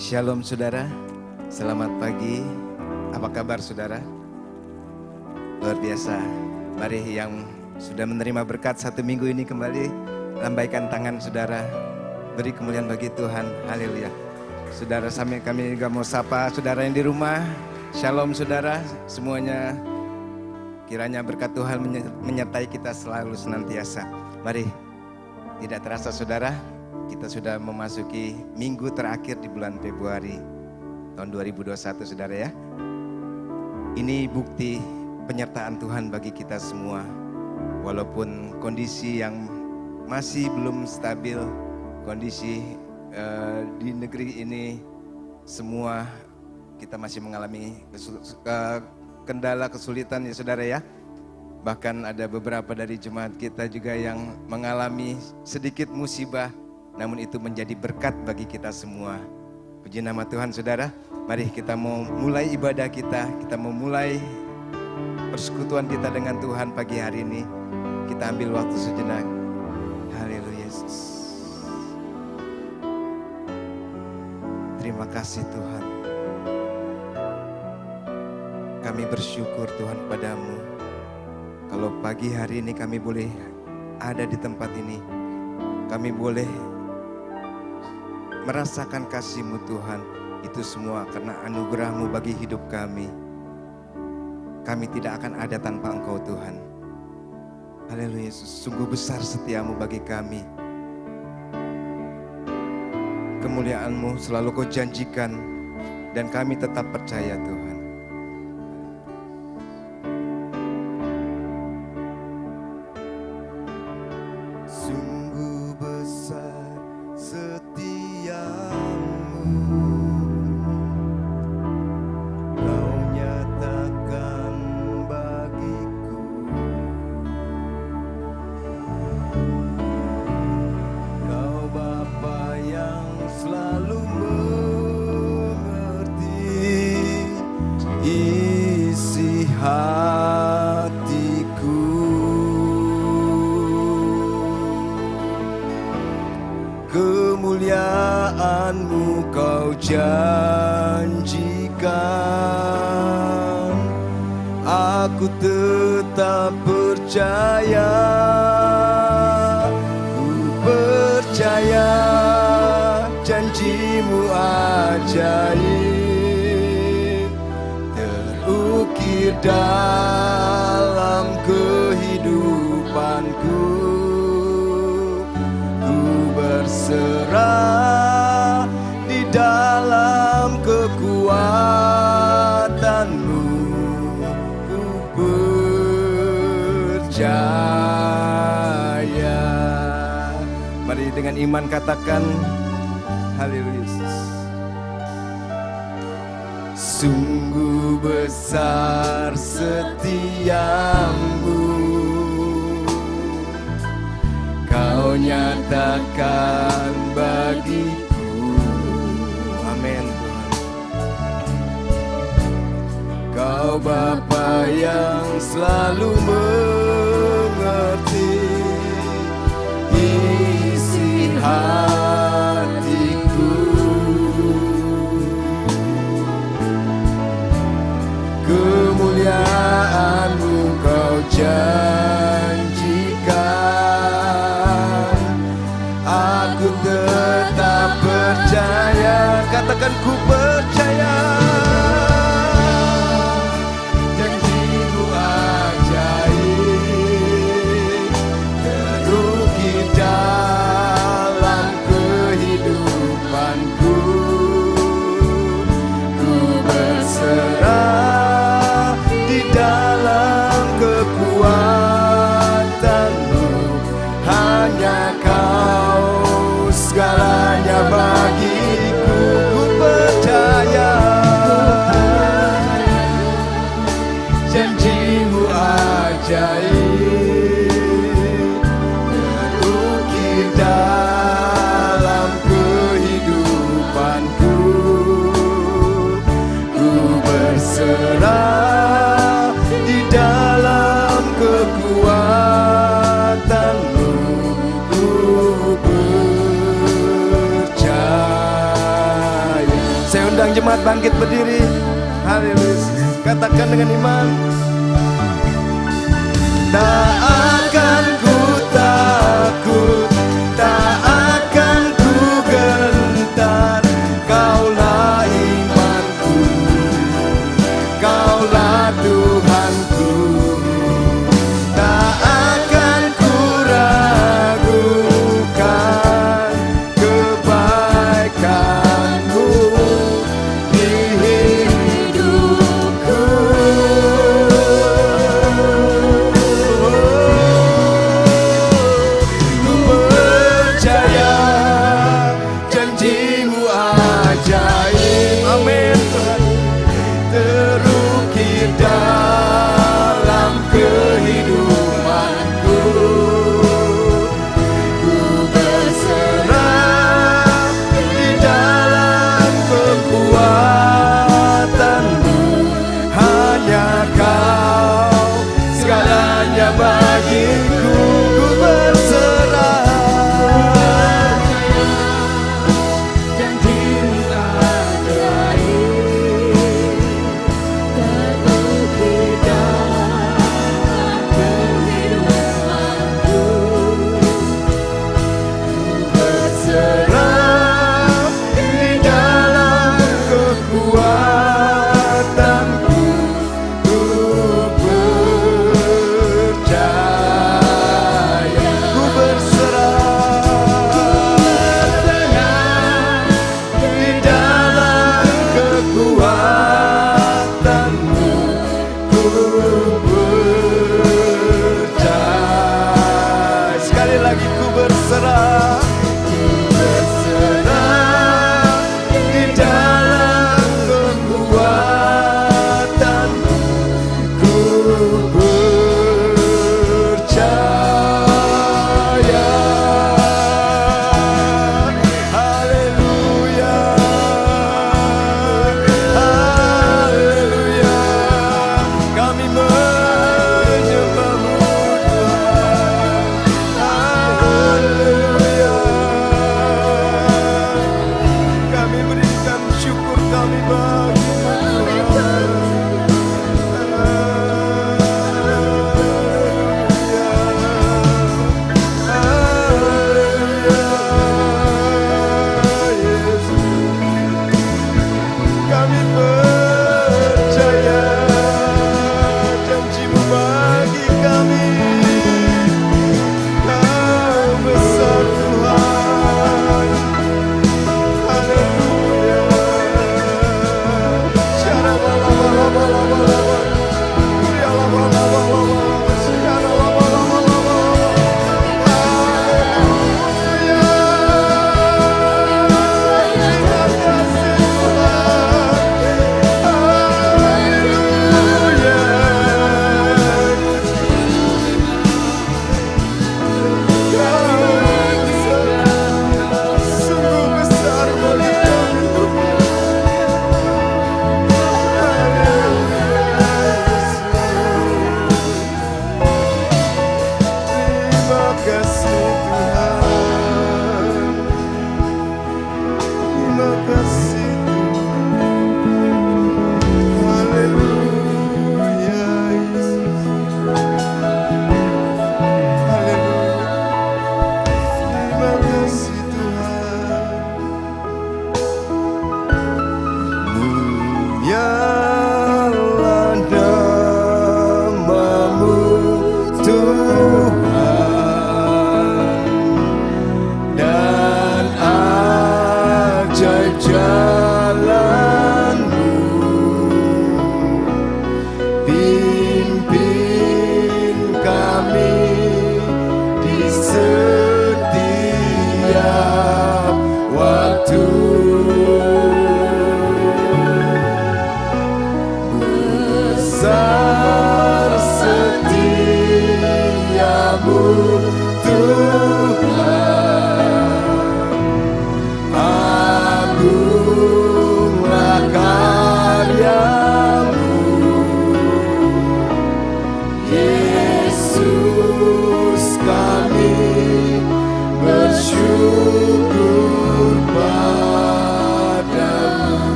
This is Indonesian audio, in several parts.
Shalom saudara, selamat pagi. Apa kabar saudara? Luar biasa. Mari yang sudah menerima berkat satu minggu ini kembali lambaikan tangan saudara. Beri kemuliaan bagi Tuhan. Haleluya. Saudara, sampai kami juga mau sapa saudara yang di rumah. Shalom saudara semuanya. Kiranya berkat Tuhan menyertai kita selalu senantiasa. Mari, tidak terasa saudara, kita sudah memasuki minggu terakhir di bulan Februari tahun 2021 saudara ya. Ini bukti penyertaan Tuhan bagi kita semua. Walaupun kondisi yang masih belum stabil, kondisi di negeri ini semua kita masih mengalami kendala kesulitan ya saudara ya. Bahkan ada beberapa dari jemaat kita juga yang mengalami sedikit musibah, namun itu menjadi berkat bagi kita semua. Puji nama Tuhan saudara. Mari kita mau mulai ibadah kita mau mulai persekutuan kita dengan Tuhan pagi hari ini. Kita ambil waktu sejenak. Haleluya Yesus. Terima kasih Tuhan. Kami bersyukur Tuhan padamu. Kalau pagi hari ini kami boleh ada di tempat ini, kami boleh merasakan kasih-Mu Tuhan. Itu semua karena anugerah-Mu bagi hidup kami. Kami tidak akan ada tanpa Engkau Tuhan. Haleluya Yesus, sungguh besar setia-Mu bagi kami. Kemuliaan-Mu selalu Kau janjikan dan kami tetap percaya Tuhan. Kemuliaan-Mu Kau janjikan, aku tetap percaya, ku percaya janji-Mu ajaib, terukir dalam kehidupanku. Berserah di dalam kekuatan-Mu, ku percaya. Mari dengan iman katakan haleluya. Sungguh besar setia-Mu, Kau nyatakan bagiku. Amin Tuhan. Kau Bapa yang selalu mengerti isi hatiku. Kemuliaan-Mu Kau janjikan, aku tetap percaya. Katakan ku percaya. Janji-Mu ajaib, terukir dalam kehidupanku. Ku berserah di dalam kekuatan-Mu. Hanya Kau segalanya bagiku, ku percaya. undang jemaat bangkit berdiri. Haleluya. Katakan dengan iman. Tak akan ku takut, tak akan ku gentar. Kaulah imanku, Kaulah Tuhanku. Tak akan ku ragukan kebaikan-Mu di hidupku.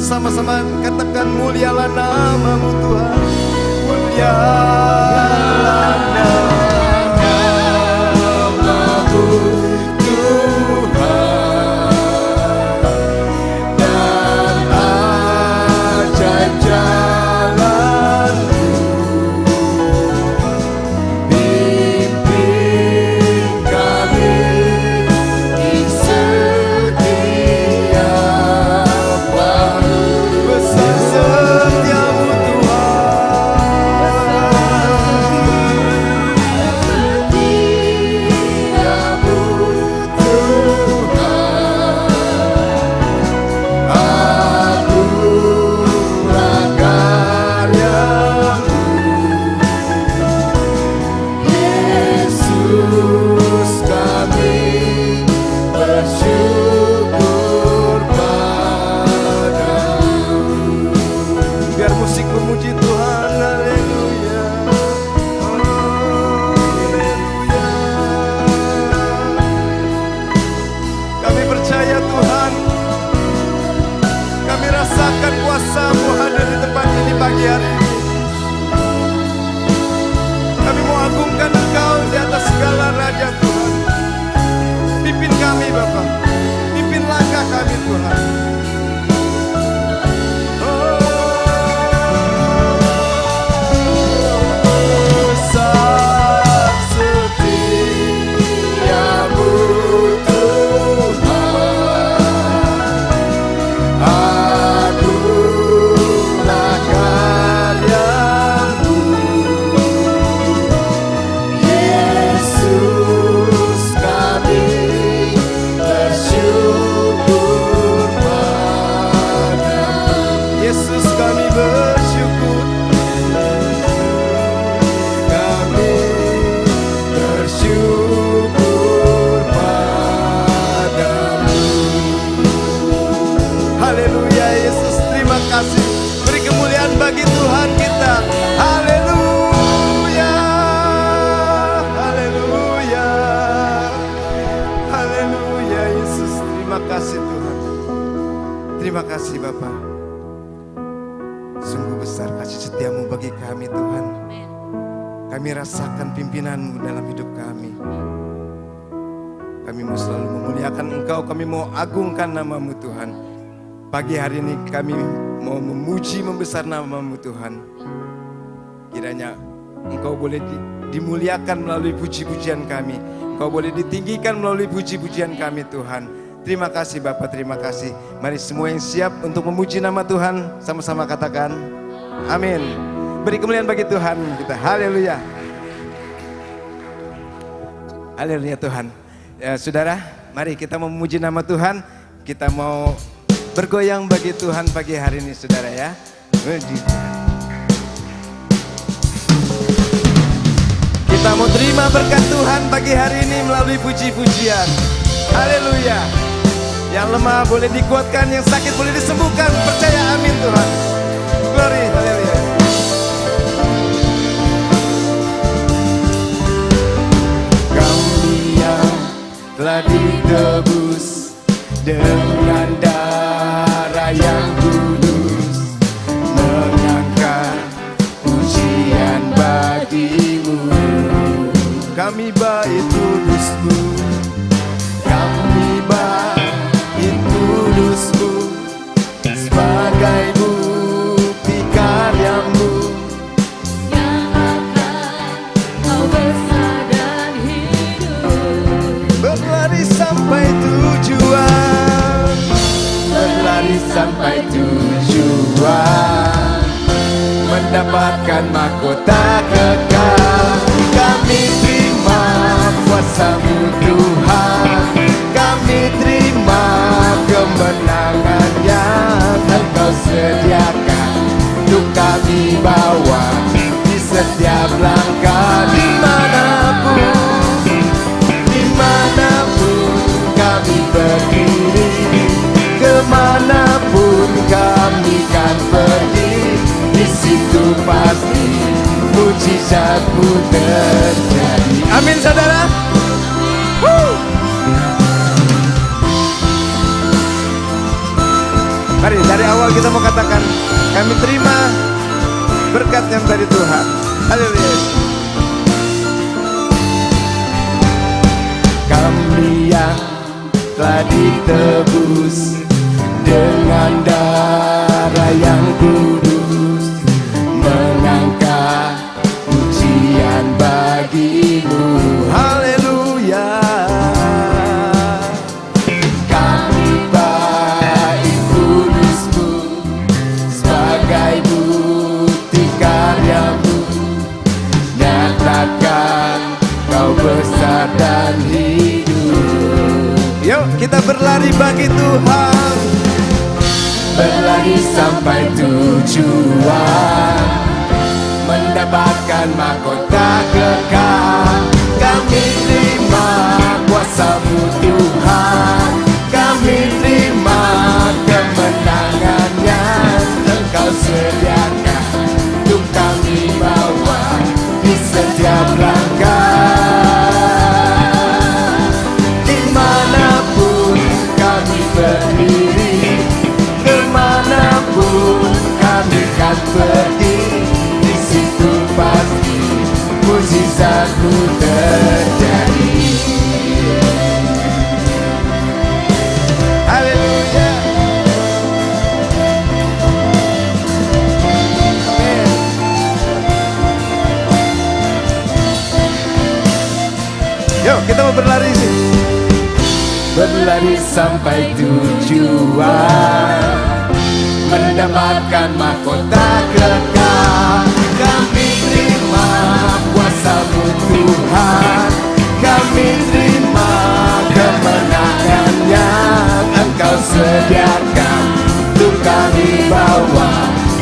Sama-sama katakan mulialah nama-Mu Tuhan. Mulialah nama-Mu Tuhan. Dan ajaib jalan-Mu. Pimpin kami di setiap waktu. Besar setiamu bersyukur padamu. Biar musik memuji Tuhan. Haleluya. Haleluya. Kami percaya Tuhan, kami rasakan kuasa-Mu hadir di tempat ini pagi hari ini. Kami mau agungkan Engkau di atas segala raja Tuhan. Pimpin kami Bapa, pimpin langkah kami Tuhan. Besar setiamu Tuhan, agunglah karya-Mu. Yesus kami bersyukur padamu. Yesus kami bersyukur. Kami bersyukur padamu. Haleluya Yesus, terima kasih. Beri kemuliaan bagi Tuhan kita. Haleluya. Haleluya. Haleluya Yesus, terima kasih Tuhan. Terima kasih Bapa. Sungguh besar kasih setiamu bagi kami Tuhan. Kami rasakan pimpinan-Mu dalam hidup kami. Kami mau selalu memuliakan Engkau, kami mau agungkan nama-Mu Tuhan. Pagi hari ini kami mau memuji membesar nama-Mu Tuhan. Kiranya Engkau boleh dimuliakan melalui puji-pujian kami. Engkau boleh ditinggikan melalui puji-pujian kami Tuhan. Terima kasih Bapa, terima kasih. Mari semua yang siap untuk memuji nama Tuhan, sama-sama katakan amin. Beri kemuliaan bagi Tuhan kita. Haleluya. Haleluya Tuhan. Ya, saudara, mari kita memuji nama Tuhan. Kita mau bergoyang bagi Tuhan pagi hari ini saudara ya. Kita mau terima berkat Tuhan pagi hari ini melalui puji-pujian. Haleluya. Yang lemah boleh dikuatkan, yang sakit boleh disembuhkan. Percaya amin Tuhan. Glory, haleluya. Kami yang telah ditebus dengan darah yang kudus, mengangkat pujian bagi-Mu. Kami bait kudus-Mu, kami bait kudus-Mu, sebagai bukti karya-Mu yang akan Kau besar dan hidup. berlari sampai tujuan, berlari sampai tujuan, mendapatkan mahkota kekal. Kami terima kuasa-Mu Tuhan, kami terima kemenangan yang Engkau sediakan untuk kami bawa di setiap langkah. Dimanapun kami berdiri, kemanapun kami kan pergi, di situ pasti mujizat-Mu terjadi. Amin saudara. Mari dari awal kita mau katakan, kami terima berkat yang dari Tuhan. Haleluya. Kami yang telah ditebus dengan darah yang kudus, mengangkat pujian bagimu. Haleluya. Kami baik kudusmu sebagai bukti karyamu, nyatakan kau besar dan hidup. Yuk kita berlari bagi Tuhan. Berlari sampai tujuan, mendapatkan mahkota kekal. Kami terima kuasa-Mu Tuhan, kami terima kemenangan yang Engkau sediakan untuk kami bawa di setiap langkah. Dimanapun kami berdiri, kemanapun kami akan pergi, di situ pasti mujizat-Mu terjadi. Haleluya. Yuk kita mau berlari sih. Berlari sampai tujuan, mendapatkan mahkota kekal. Kami terima kuasa-Mu Tuhan, kami terima kemenangan yang Engkau sediakan untuk kami bawa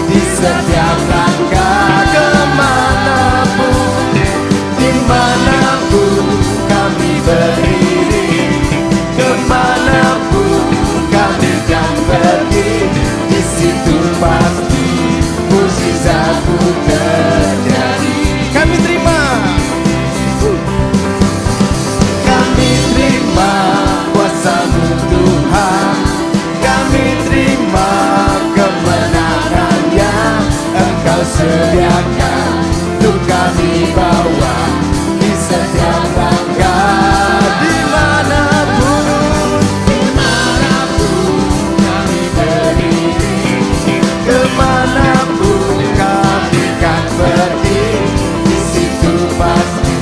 di setiap langkah. Kemanapun, dimanapun kami berdiri, kemanapun kami akan pergi, di situ pasti mujizat-Mu terjadi. Kami terima. Kami terima kuasa-Mu Tuhan, kami terima kemenangan yang Engkau sediakan untuk kami bawa di setiap langkah. Dimanapun, dimanapun kami berdiri, kemanapun kami akan pergi, di situ pasti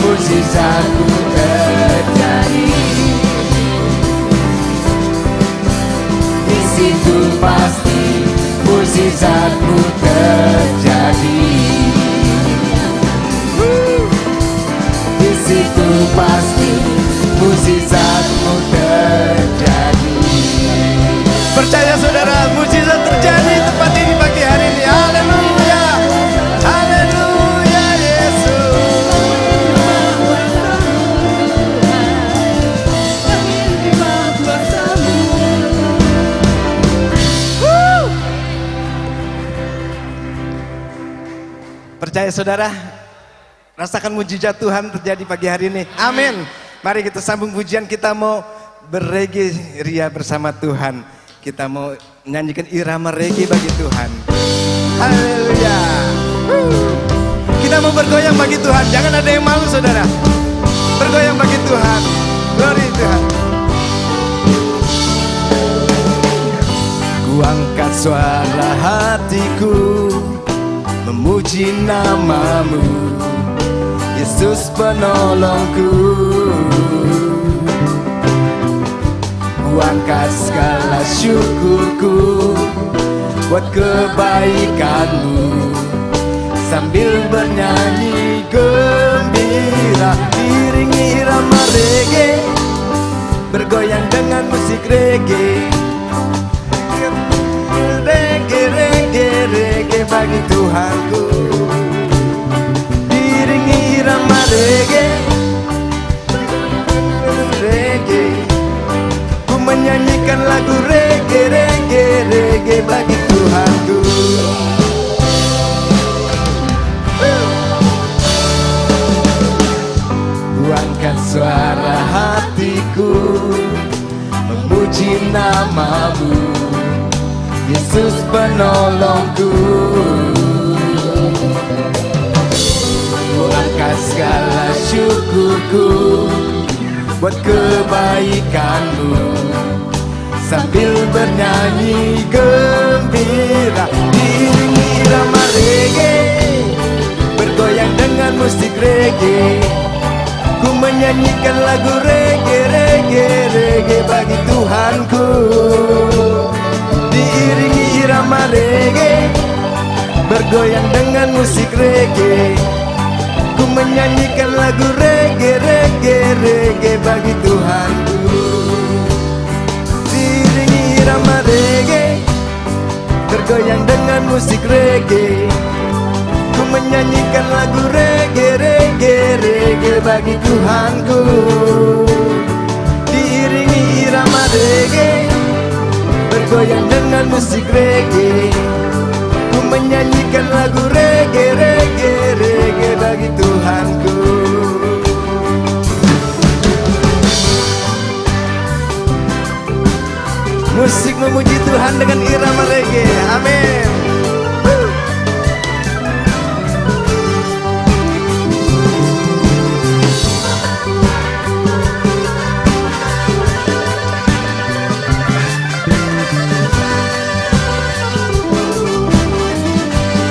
mujizat-Mu terjadi. Di situ pasti mujizat-Mu terjadi. Di situ pasti mujizat-Mu terjadi. Percaya saudara, mujizat terjadi tepat ini pagi hari ini. Haleluya. Haleluya Yesus. Percaya saudara, rasakan mujizat Tuhan terjadi pagi hari ini. Amin. Mari kita sambung pujian, kita mau berregi ria bersama Tuhan. Kita mau nyanyikan irama regi bagi Tuhan. Haleluya. Kita mau bergoyang bagi Tuhan. Jangan ada yang malu saudara. Bergoyang bagi Tuhan. Glory Tuhan. Ku angkat suara hatiku, memuji nama-Mu, Yesus penolongku. Ku angkat segala syukurku buat kebaikan-Mu, sambil bernyanyi gembira, iringi irama reggae, bergoyang dengan musik reggae. Reggae, reggae, reggae bagi Tuhanku. Diiringi irama reggae, reggae. Ku menyanyikan lagu reggae, reggae, reggae bagi Tuhanku. Ku angkat suara hatiku, memuji nama-Mu, Yesus penolongku. Ku angkat segala syukurku buat kebaikanmu, sambil bernyanyi gembira, diiringi irama reggae, bergoyang dengan musik reggae. Ku menyanyikan lagu reggae, reggae, reggae bagi Tuhanku. Diiringi irama reggae, bergoyang dengan musik reggae. Ku menyanyikan lagu reggae, reggae, reggae bagi Tuhanku. Diiringi irama reggae, bergoyang dengan musik reggae. Ku menyanyikan lagu reggae, reggae, reggae bagi Tuhanku. Diiringi irama reggae, bergoyang dengan musik reggae. Ku menyanyikan lagu reggae, reggae, reggae bagi Tuhanku. Musik memuji Tuhan dengan irama reggae. Amin.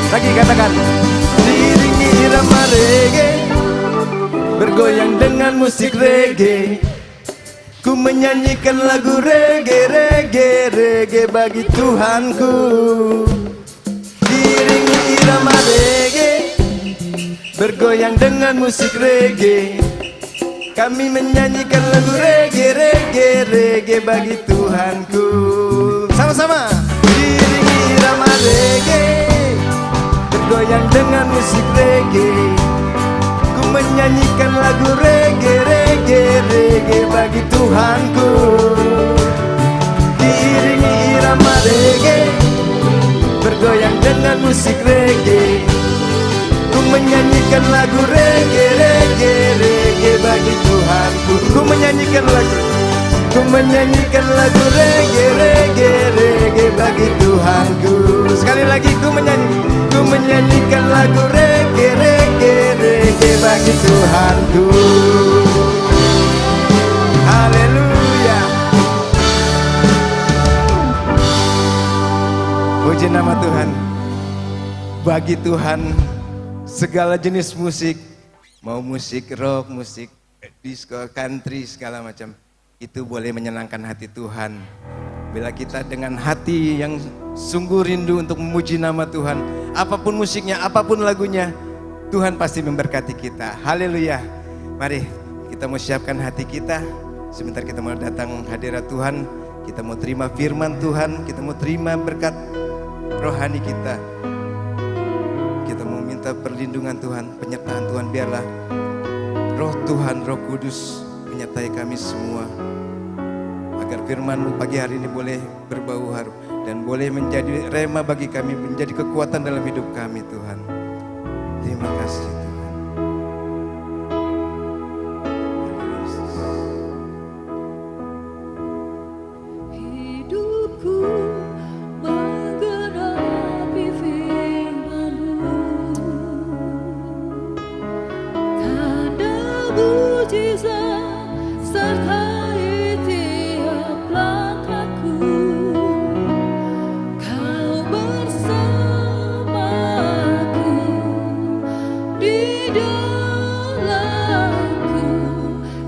Lagi katakan, diiringi irama reggae, bergoyang dengan musik reggae. Ku menyanyikan lagu reggae, reggae, reggae bagi Tuhanku. Diiringi irama reggae, bergoyang dengan musik reggae. Kami menyanyikan lagu reggae, reggae, reggae bagi Tuhanku. Sama-sama. Diiringi irama reggae, bergoyang dengan musik reggae. Ku menyanyikan lagu reggae, reggae, reggae bagi Tuhanku. Diiringi irama reggae, bergoyang dengan musik reggae. Ku menyanyikan lagu reggae, reggae, reggae bagi Tuhanku. Ku menyanyikan lagu reggae, reggae, reggae bagi Tuhanku. Sekali lagi ku menyanyikan lagu reggae, reggae, reggae bagi Tuhanku. Haleluya. Puji nama Tuhan. Bagi Tuhan segala jenis musik, mau musik rock, musik disco, country, segala macam, itu boleh menyenangkan hati Tuhan. Bila kita dengan hati yang sungguh rindu untuk memuji nama Tuhan, apapun musiknya, apapun lagunya, Tuhan pasti memberkati kita. Haleluya. Mari kita mau siapkan hati kita. Sebentar kita mau datang hadirat Tuhan. Kita mau terima firman Tuhan. Kita mau terima berkat rohani kita. Kita mau minta perlindungan Tuhan, penyertaan Tuhan. Biarlah Roh Tuhan, Roh Kudus menyertai kami semua, agar firman-Mu pagi hari ini boleh berbau harum dan boleh menjadi rema bagi kami, menjadi kekuatan dalam hidup kami Tuhan. Terima kasih Tuhan. Hidupku menggenapi firman-Mu, tanda mujizat sertai tiap langkahku. Kau bersamaku di dalamku,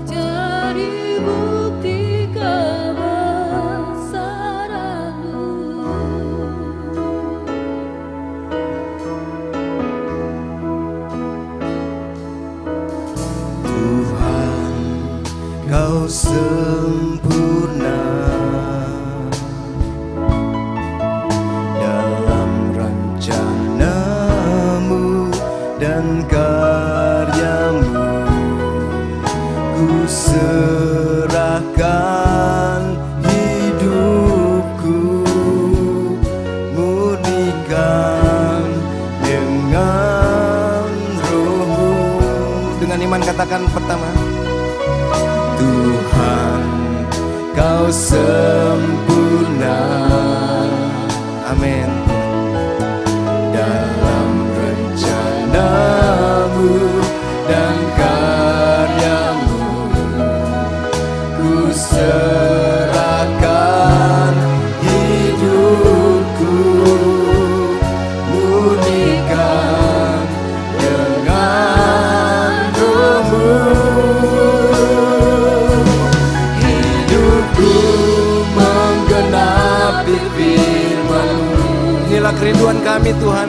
jadi bukti kebesaran-Mu. Tuhan, Kau sempurna dalam rencana-Mu dan karya-Mu. Ku serahkan hidupku, murnikan dengan Roh-Mu. Dengan iman katakan pertama, Tuhan, Kau sempurna. Amin. dalam rencanamu dan karyamu, ku serahkan hidupku, murnikan dengan rohmu. Hidupku menggenapi firman-Mu. Inilah kerinduan kami Tuhan.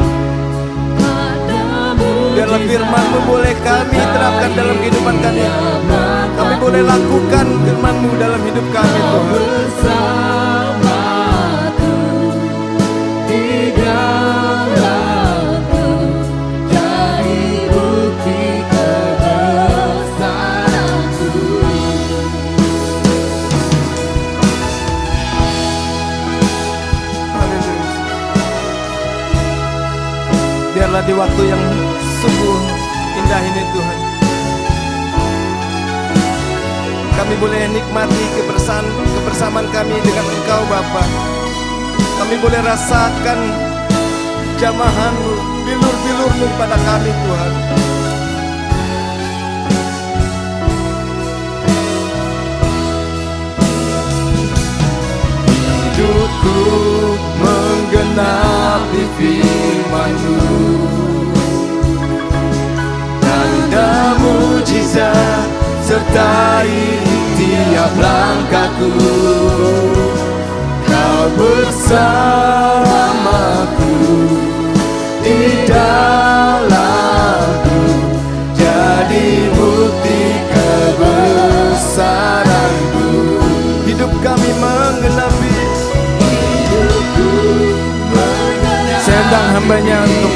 Biarlah firman-Mu boleh kami terapkan dalam kehidupan kami. Kami boleh lakukan firman-Mu dalam hidup kami Tuhan. Bersamaku di dalamku, jadi bukti kebesaranku. Biarlah di waktu yang sungguh indah ini Tuhan, kami boleh nikmati kebersamaan kami dengan Engkau Bapa. Kami boleh rasakan jamahan-Mu, bilur-bilur-Mu pada kami Tuhan. Hidupku menggenapi firman-Mu, tanda mujizat sertai tiap langkahku. Kau bersamaku di dalamku, jadi bukti kebesaranku. Hidup kami menggenapi, saya undang hambanya untuk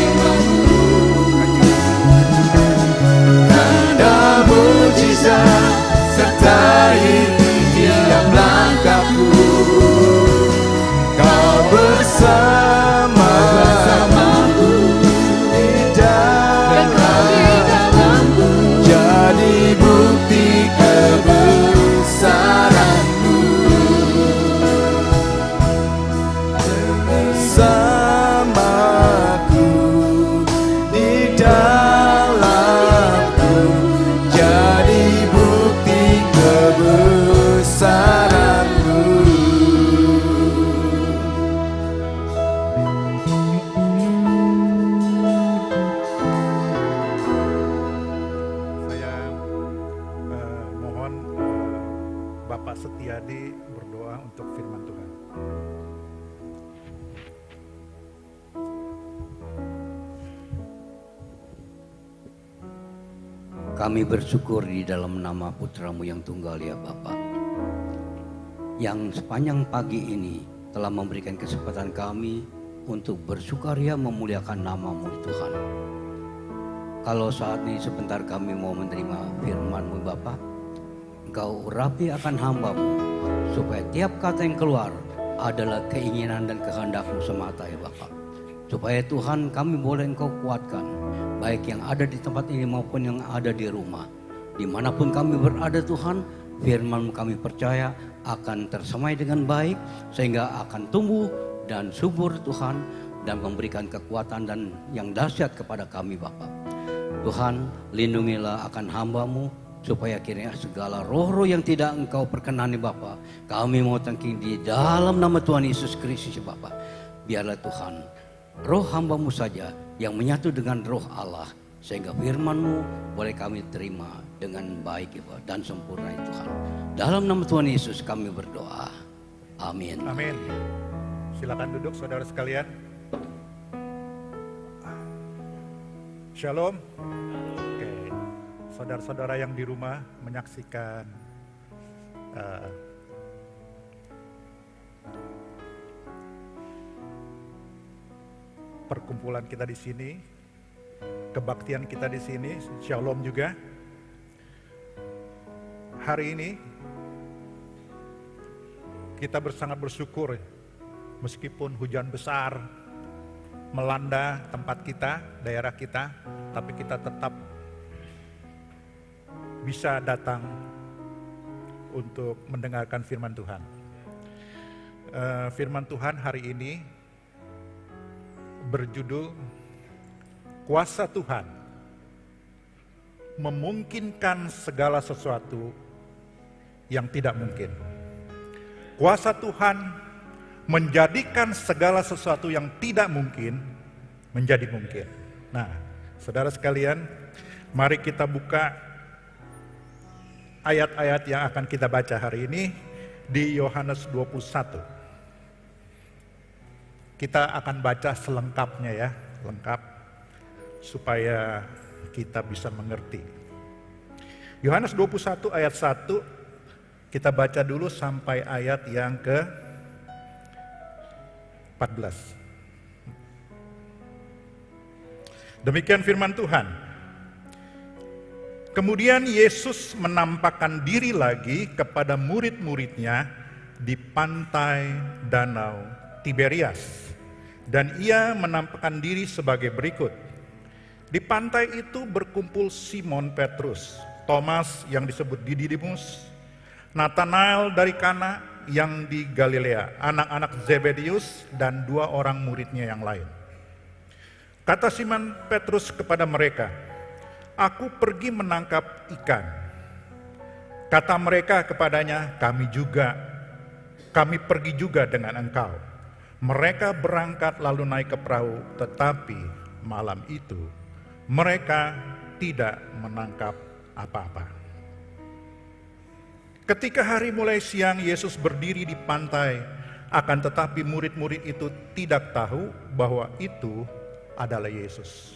tanda mujizat sertai tiap langkahku. Kau bersamaku di dalamku, jadi bukti kebesaranmu. Bersamaku di dalamku, jadi bukti kebesaranmu. Saya mohon Bapak Setiadi berdoa untuk firman Tuhan. Kami bersyukur di dalam nama Putra-Mu yang tunggal ya Bapa, yang sepanjang pagi ini telah memberikan kesempatan kami untuk bersukaria memuliakan nama-Mu Tuhan. Kalau saat ini sebentar kami mau menerima firman-Mu Bapa, Engkau urapi akan hamba-Mu, supaya tiap kata yang keluar adalah keinginan dan kehendak-Mu semata ya Bapa. Supaya Tuhan kami boleh Engkau kuatkan, baik yang ada di tempat ini maupun yang ada di rumah. Dimanapun kami berada Tuhan, firman kami percaya akan tersemai dengan baik, sehingga akan tumbuh dan subur Tuhan, dan memberikan kekuatan dan yang dahsyat kepada kami Bapa. Tuhan, lindungilah akan hamba-Mu, supaya kiranya segala roh-roh yang tidak Engkau perkenani Bapa, kami mau tangking di dalam nama Tuhan Yesus Kristus ya Bapa. Biarlah Tuhan, roh hamba-Mu saja yang menyatu dengan roh Allah, sehingga firman-Mu boleh kami terima dengan baik ya Pak, dan sempurna ya Tuhan. Dalam nama Tuhan Yesus kami berdoa. Amin. Amin. Silakan duduk saudara sekalian. Shalom. Oke. Saudara-saudara yang di rumah menyaksikan perkumpulan kita di sini, kebaktian kita di sini, shalom juga. Hari ini kita sangat bersyukur meskipun hujan besar melanda tempat kita, daerah kita, tapi kita tetap bisa datang untuk mendengarkan firman Tuhan. Firman Tuhan hari ini berjudul Kuasa Tuhan memungkinkan segala sesuatu yang tidak mungkin. Kuasa Tuhan menjadikan segala sesuatu yang tidak mungkin menjadi mungkin. Nah, saudara sekalian, mari kita buka ayat-ayat yang akan kita baca hari ini di Yohanes 21. Kita akan baca selengkapnya ya, lengkap supaya kita bisa mengerti. Yohanes 21 ayat 1 kita baca dulu sampai ayat yang ke 14. Demikian firman Tuhan. Kemudian Yesus menampakkan diri lagi kepada murid-muridnya di pantai Danau Tiberias. Dan ia menampakkan diri sebagai berikut. Di pantai itu berkumpul Simon Petrus, Thomas yang disebut Didimus, Nathanael dari Kana yang di Galilea, anak-anak Zebedius dan 2 orang muridnya yang lain. Kata Simon Petrus kepada mereka, "Aku pergi menangkap ikan." Kata mereka kepadanya, kami pergi juga dengan engkau." Mereka berangkat lalu naik ke perahu, tetapi malam itu mereka tidak menangkap apa-apa. Ketika hari mulai siang, Yesus berdiri di pantai, akan tetapi murid-murid itu tidak tahu bahwa itu adalah Yesus.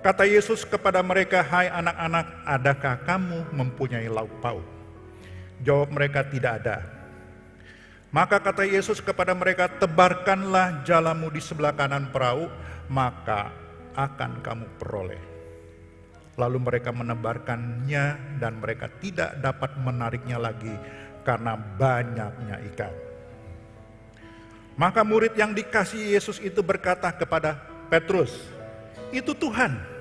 Kata Yesus kepada mereka, "Hai anak-anak, adakah kamu mempunyai lauk pauk?" Jawab mereka, "Tidak ada." Maka kata Yesus kepada mereka, "Tebarkanlah jalamu di sebelah kanan perahu, maka akan kamu peroleh." Lalu mereka menebarkannya dan mereka tidak dapat menariknya lagi karena banyaknya ikan. Maka murid yang dikasihi Yesus itu berkata kepada Petrus, "Itu Tuhan."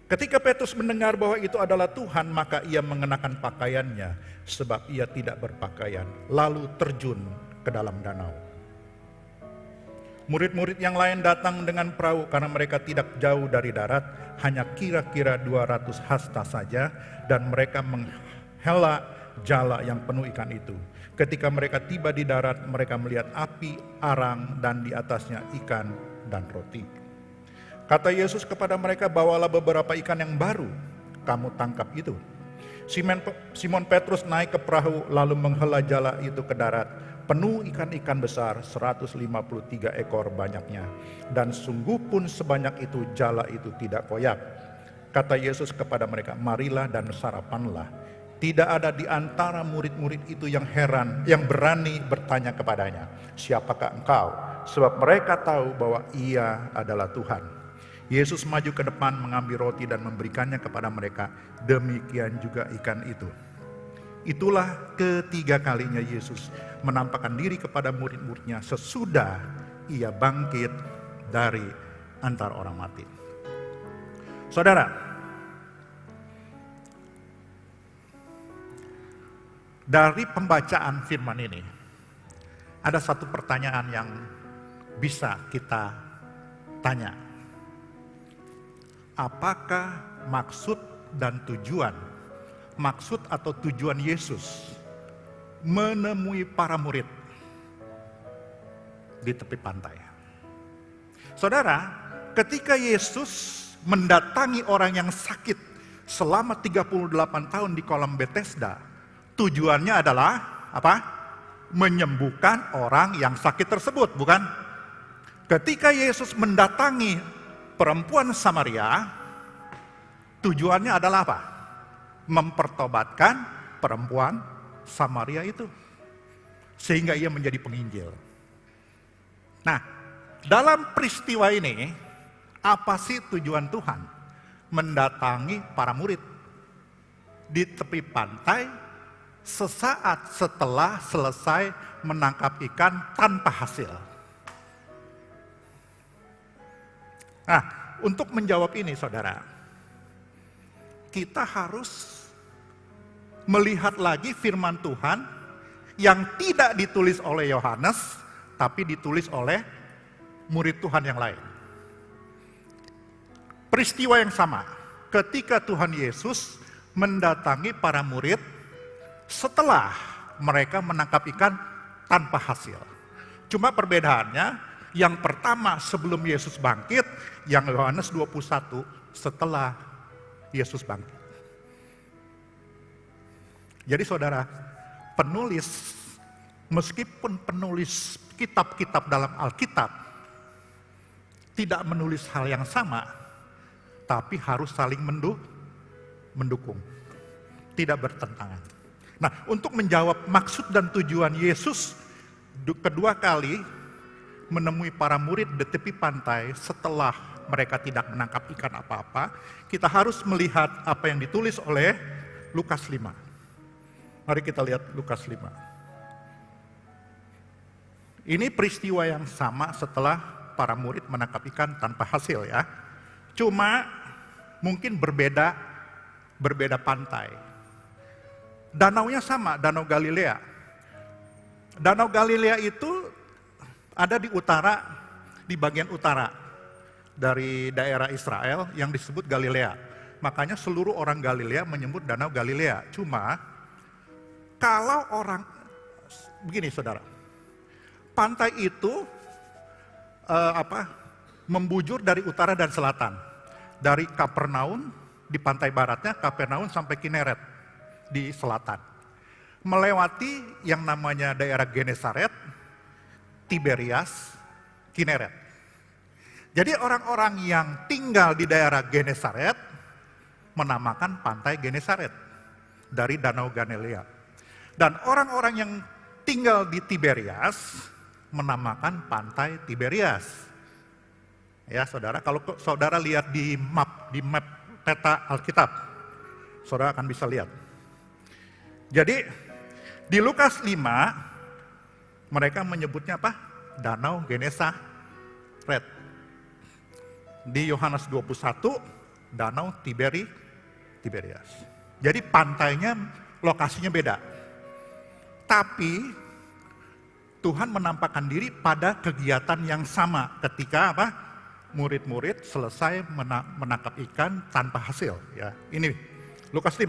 Ketika Petrus mendengar bahwa itu adalah Tuhan, maka ia mengenakan pakaiannya sebab ia tidak berpakaian, lalu terjun ke dalam danau. Murid-murid yang lain datang dengan perahu karena mereka tidak jauh dari darat, hanya kira-kira 200 hasta saja, dan mereka menghela jala yang penuh ikan itu. Ketika mereka tiba di darat, mereka melihat api, arang, dan di atasnya ikan dan roti. Kata Yesus kepada mereka, "Bawalah beberapa ikan yang baru kamu tangkap itu." Simon Petrus naik ke perahu lalu menghela jala itu ke darat, penuh ikan-ikan besar, 153 ekor banyaknya. Dan sungguh pun sebanyak itu jala itu tidak koyak. Kata Yesus kepada mereka, "Marilah dan sarapanlah." Tidak ada di antara murid-murid itu yang heran, yang berani bertanya kepadanya, "Siapakah engkau?" Sebab mereka tahu bahwa ia adalah Tuhan. Yesus maju ke depan mengambil roti dan memberikannya kepada mereka. Demikian juga ikan itu. Itulah ketiga kalinya Yesus menampakkan diri kepada murid-muridnya sesudah ia bangkit dari antara orang mati. Saudara, dari pembacaan firman ini ada satu pertanyaan yang bisa kita tanya. Apakah maksud atau tujuan Yesus menemui para murid di tepi pantai? Saudara, ketika Yesus mendatangi orang yang sakit selama 38 tahun di kolam Bethesda, tujuannya adalah apa? Menyembuhkan orang yang sakit tersebut, bukan? Ketika Yesus mendatangi perempuan Samaria, tujuannya adalah apa? Mempertobatkan perempuan Samaria itu, sehingga ia menjadi penginjil. Nah, dalam peristiwa ini, apa sih tujuan Tuhan mendatangi para murid di tepi pantai sesaat setelah selesai menangkap ikan tanpa hasil? Nah, untuk menjawab ini saudara, kita harus melihat lagi firman Tuhan yang tidak ditulis oleh Yohanes, tapi ditulis oleh murid Tuhan yang lain. Peristiwa yang sama, ketika Tuhan Yesus mendatangi para murid setelah mereka menangkap ikan tanpa hasil. Cuma perbedaannya, yang pertama sebelum Yesus bangkit, yang Yohanes 21 setelah Yesus bangkit. Jadi saudara, penulis, meskipun penulis kitab-kitab dalam Alkitab tidak menulis hal yang sama, tapi harus saling mendukung, tidak bertentangan. Nah, untuk menjawab maksud dan tujuan Yesus kedua kali menemui para murid di tepi pantai setelah mereka tidak menangkap ikan apa-apa, kita harus melihat apa yang ditulis oleh Lukas 5. Mari kita lihat Lukas 5. Ini peristiwa yang sama setelah para murid menangkap ikan tanpa hasil ya. Cuma mungkin berbeda pantai. Danaunya sama, Danau Galilea. Danau Galilea itu ada di utara, di bagian utara dari daerah Israel yang disebut Galilea. Makanya seluruh orang Galilea menyebut Danau Galilea. Cuma kalau orang, begini saudara, pantai itu membujur dari utara dan selatan. Dari Kapernaum di pantai baratnya, Kapernaum sampai Kineret di selatan. Melewati yang namanya daerah Genesaret, Tiberias, Kineret. Jadi orang-orang yang tinggal di daerah Genesaret menamakan pantai Genesaret dari Danau Galilea. Dan orang-orang yang tinggal di Tiberias menamakan pantai Tiberias. Ya saudara, kalau saudara lihat di map peta Alkitab, saudara akan bisa lihat. Jadi di Lukas 5 mereka menyebutnya apa? Danau Genesaret. Di Yohanes 21 Danau Tiberias. Jadi pantainya lokasinya beda. Tapi Tuhan menampakkan diri pada kegiatan yang sama ketika apa? Murid-murid selesai menangkap ikan tanpa hasil. Ya, ini Lukas 5.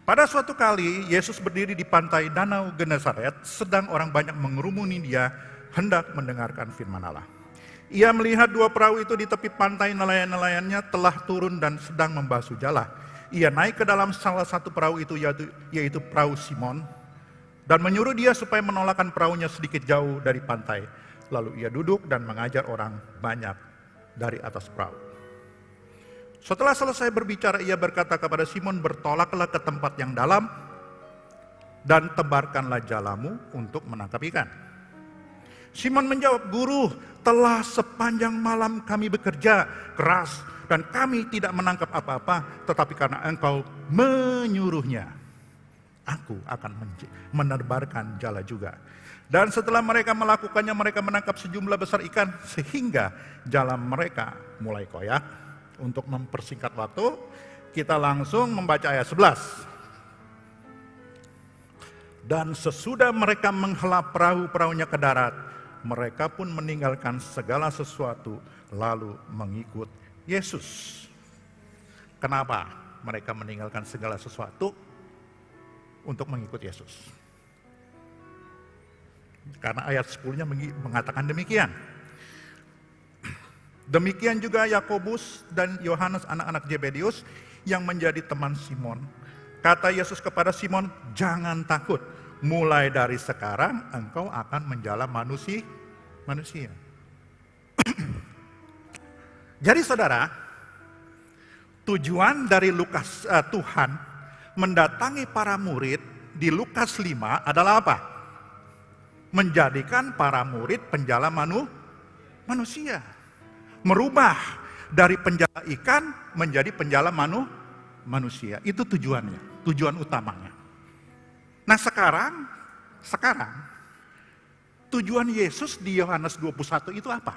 Pada suatu kali Yesus berdiri di pantai Danau Genesaret, sedang orang banyak mengerumuni dia hendak mendengarkan firman Allah. Ia melihat dua perahu itu di tepi pantai, nelayan-nelayannya telah turun dan sedang membasuh jala. Ia naik ke dalam salah satu perahu itu, yaitu perahu Simon, dan menyuruh dia supaya menolakkan perahunya sedikit jauh dari pantai. Lalu ia duduk dan mengajar orang banyak dari atas perahu. Setelah selesai berbicara, ia berkata kepada Simon, bertolaklah ke tempat yang dalam dan tebarkanlah jalamu untuk menangkap ikan. Simon menjawab, Guru, telah sepanjang malam kami bekerja keras dan kami tidak menangkap apa-apa, tetapi karena engkau menyuruhnya, aku akan menebarkan jala juga. Dan setelah mereka melakukannya, mereka menangkap sejumlah besar ikan sehingga jala mereka mulai koyak. Untuk mempersingkat waktu, kita langsung membaca ayat 11. Dan sesudah mereka menghela perahu-perahunya ke darat, mereka pun meninggalkan segala sesuatu lalu mengikut Yesus. Kenapa mereka meninggalkan segala sesuatu untuk mengikut Yesus? Karena ayat 10-nya mengatakan demikian. Demikian juga Yakobus dan Yohanes anak-anak Zebedius yang menjadi teman Simon. Kata Yesus kepada Simon, jangan takut, mulai dari sekarang engkau akan menjala manusia. Jadi saudara, tujuan dari Tuhan mendatangi para murid di Lukas 5 adalah apa? Menjadikan para murid penjala manusia. Merubah dari penjala ikan menjadi penjala manusia. Itu tujuannya, tujuan utamanya. Nah sekarang tujuan Yesus di Yohanes 21 itu apa?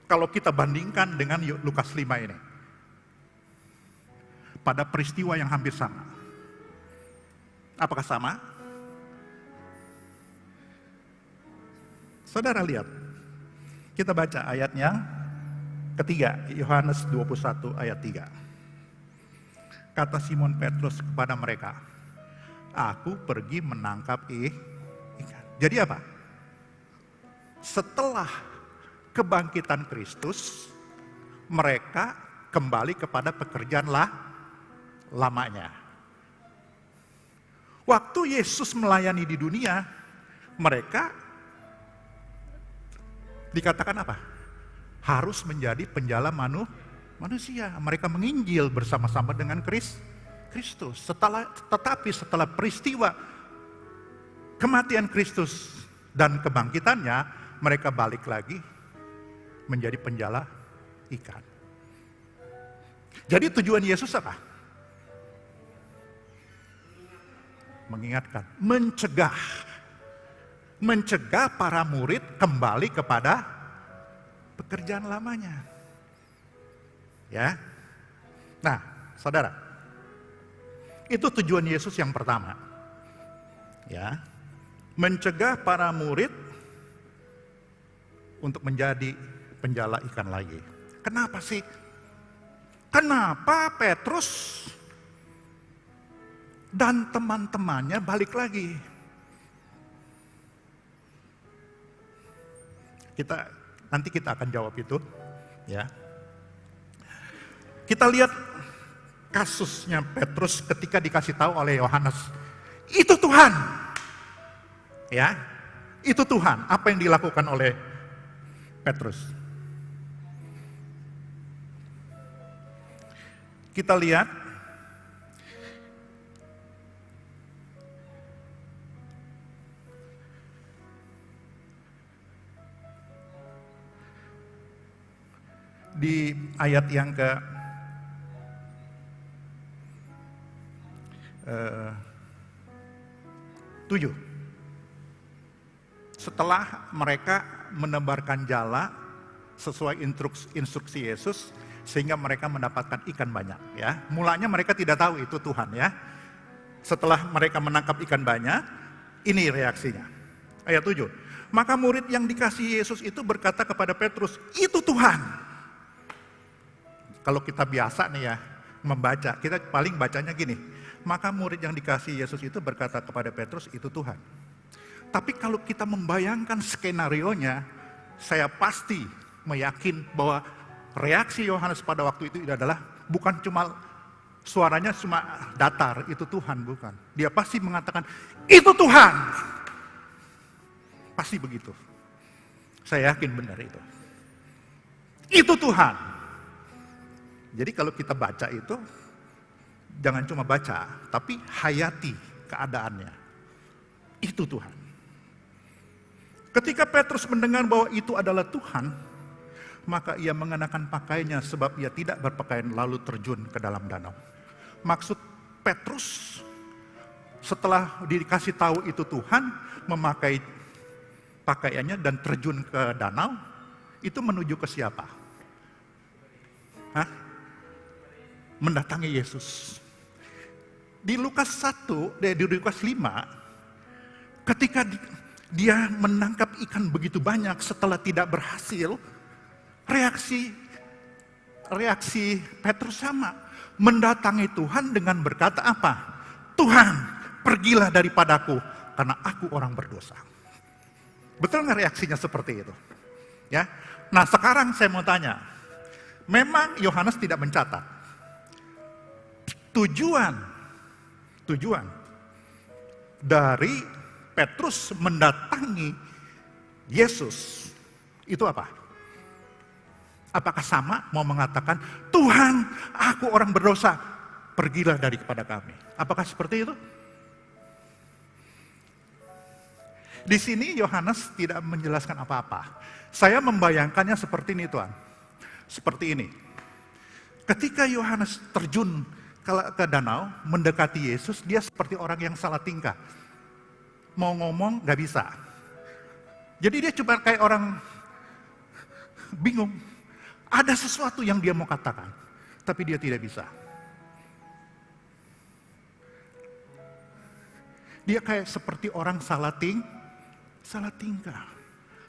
Kalau kita bandingkan dengan Lukas 5 ini. Pada peristiwa yang hampir sama. Apakah sama? Saudara lihat, kita baca ayatnya ketiga, Yohanes 21 ayat 3. Kata Simon Petrus kepada mereka, aku pergi menangkap ikan. Jadi apa? Setelah kebangkitan Kristus, mereka kembali kepada pekerjaan lamanya. Waktu Yesus melayani di dunia, mereka dikatakan apa? Harus menjadi penjala manusia. Mereka menginjil bersama-sama dengan Kristus. Tetapi setelah peristiwa kematian Kristus dan kebangkitannya, mereka balik lagi menjadi penjala ikan. Jadi tujuan Yesus apa? Mengingatkan, mencegah para murid kembali kepada pekerjaan lamanya. Ya. Nah, saudara, itu tujuan Yesus yang pertama. Ya. Mencegah para murid untuk menjadi penjala ikan lagi. Kenapa sih? Kenapa Petrus dan teman-temannya balik lagi? Nanti kita akan jawab itu, ya. Kita lihat kasusnya Petrus ketika dikasih tahu oleh Yohanes, itu Tuhan. Ya, itu Tuhan. Apa yang dilakukan oleh Petrus? Kita lihat di ayat yang ke 7. Setelah mereka menebarkan jala sesuai instruksi Yesus, sehingga mereka mendapatkan ikan banyak. Ya, mulanya mereka tidak tahu itu Tuhan. Ya, setelah mereka menangkap ikan banyak, ini reaksinya. Ayat 7. Maka murid yang dikasihi Yesus itu berkata kepada Petrus, itu Tuhan. Kalau kita biasa nih ya, membaca, kita paling bacanya gini. Maka murid yang dikasihi Yesus itu berkata kepada Petrus, itu Tuhan. Tapi kalau kita membayangkan skenarionya, saya pasti meyakin bahwa reaksi Yohanes pada waktu itu adalah bukan cuma suaranya cuma datar, itu Tuhan, bukan. Dia pasti mengatakan, itu Tuhan. Pasti begitu. Saya yakin benar itu. Itu Tuhan. Jadi kalau kita baca itu, jangan cuma baca, tapi hayati keadaannya. Itu Tuhan. Ketika Petrus mendengar bahwa itu adalah Tuhan, maka ia mengenakan pakaiannya sebab ia tidak berpakaian lalu terjun ke dalam danau. Maksud Petrus setelah dikasih tahu itu Tuhan, memakai pakaiannya dan terjun ke danau, itu menuju ke siapa? Hah? Mendatangi Yesus. Di Lukas 1, di Lukas 5, ketika dia menangkap ikan begitu banyak setelah tidak berhasil, reaksi Petrus sama. Mendatangi Tuhan dengan berkata apa? Tuhan, pergilah daripadaku karena aku orang berdosa. Betul nggak reaksinya seperti itu? Ya. Nah sekarang saya mau tanya, memang Yohanes tidak mencatat tujuan dari Petrus mendatangi Yesus itu apa? Apakah sama mau mengatakan, Tuhan, aku orang berdosa, pergilah daripada kami. Apakah seperti itu? Di sini Yohanes tidak menjelaskan apa-apa. Saya membayangkannya seperti ini, Tuhan. Seperti ini. Ketika Yohanes terjun ke danau, mendekati Yesus, dia seperti orang yang salah tingkah. Mau ngomong, gak bisa. Jadi dia cuma kayak orang bingung. Ada sesuatu yang dia mau katakan, tapi dia tidak bisa. Dia kayak seperti orang salah tingkah.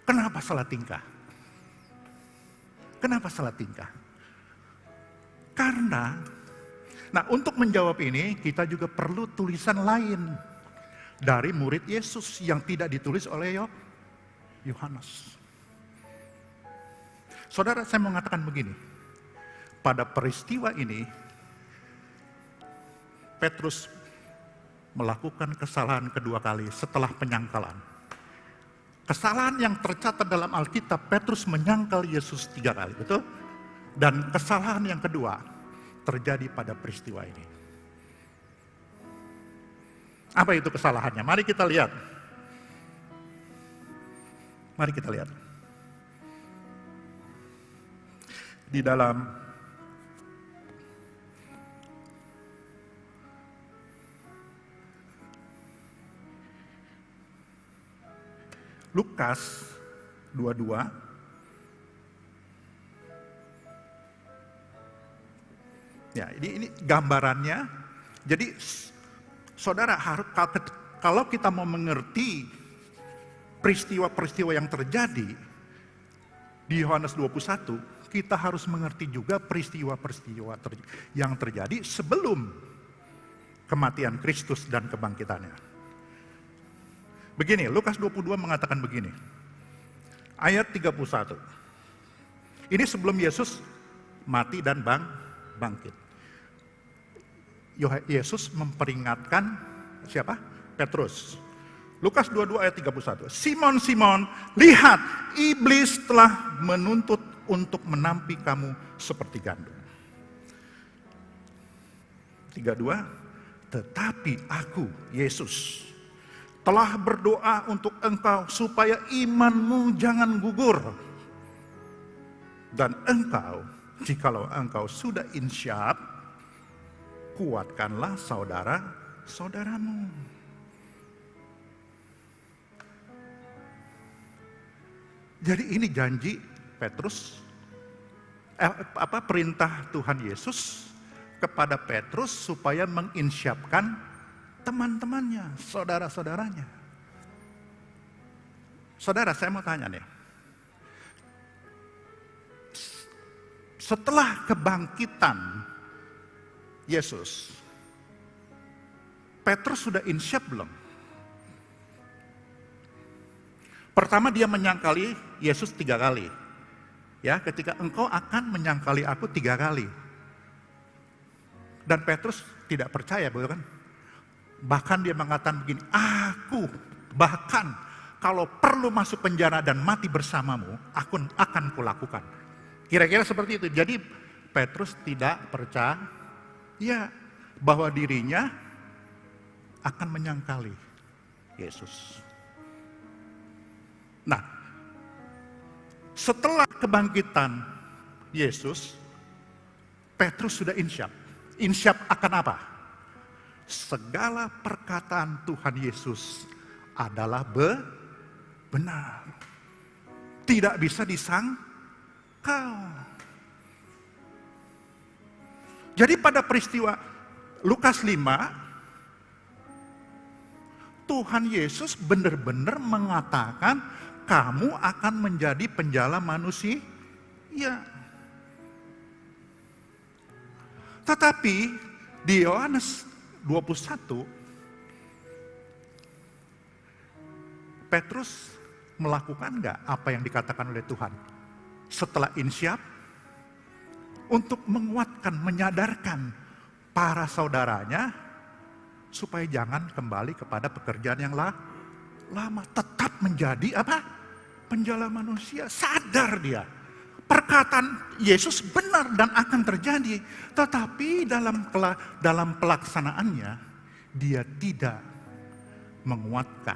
Kenapa salah tingkah? Kenapa salah tingkah? Karena, nah untuk menjawab ini kita juga perlu tulisan lain dari murid Yesus yang tidak ditulis oleh Yohanes. Saudara, saya mau mengatakan begini. Pada peristiwa ini, Petrus melakukan kesalahan kedua kali setelah penyangkalan. Kesalahan yang tercatat dalam Alkitab, Petrus menyangkal Yesus 3 kali, betul? Dan kesalahan yang kedua terjadi pada peristiwa ini. Apa itu kesalahannya? Mari kita lihat. Mari kita lihat. Di dalam Lukas 22 ya, ini gambarannya. Jadi saudara harus, kalau kita mau mengerti peristiwa-peristiwa yang terjadi di Yohanes 21, kita harus mengerti juga peristiwa-peristiwa yang terjadi sebelum kematian Kristus dan kebangkitannya. Begini, Lukas 22 mengatakan begini. Ayat 31. Ini sebelum Yesus mati dan bangkit. Yesus memperingatkan siapa? Petrus. Lukas 22 ayat 31. Simon, Simon, lihat, iblis telah menuntut untuk menampi kamu seperti gandum. 32. Tetapi aku, Yesus, telah berdoa untuk engkau supaya imanmu jangan gugur. Dan engkau, jikalau engkau sudah insyaf, kuatkanlah saudara-saudaramu. Jadi ini janji Petrus, perintah Tuhan Yesus kepada Petrus supaya menginsyafkan teman-temannya, saudara-saudaranya. Saudara, saya mau tanya nih. Setelah kebangkitan Yesus, Petrus sudah insyaf belum? Pertama dia menyangkali Yesus 3 kali. Ya, ketika engkau akan menyangkali aku 3 kali. Dan Petrus tidak percaya, betul kan? Bahkan dia mengatakan begini, aku bahkan kalau perlu masuk penjara dan mati bersamamu, aku akan kulakukan. Kira-kira seperti itu. Jadi Petrus tidak percaya bahwa dirinya akan menyangkali Yesus. Nah, setelah kebangkitan Yesus, Petrus sudah insyaf. Insyaf akan apa? Segala perkataan Tuhan Yesus adalah benar. Tidak bisa disangkal. Jadi pada peristiwa Lukas 5, Tuhan Yesus benar-benar mengatakan kamu akan menjadi penjala manusia. Tetapi di Yohanes 21, Petrus melakukan enggak apa yang dikatakan oleh Tuhan? Setelah insyaf, untuk menguatkan, menyadarkan para saudaranya, supaya jangan kembali kepada pekerjaan yang lama. Tetap menjadi apa? Penjala manusia. Sadar dia. Perkataan Yesus benar dan akan terjadi. Tetapi dalam pelaksanaannya, dia tidak menguatkan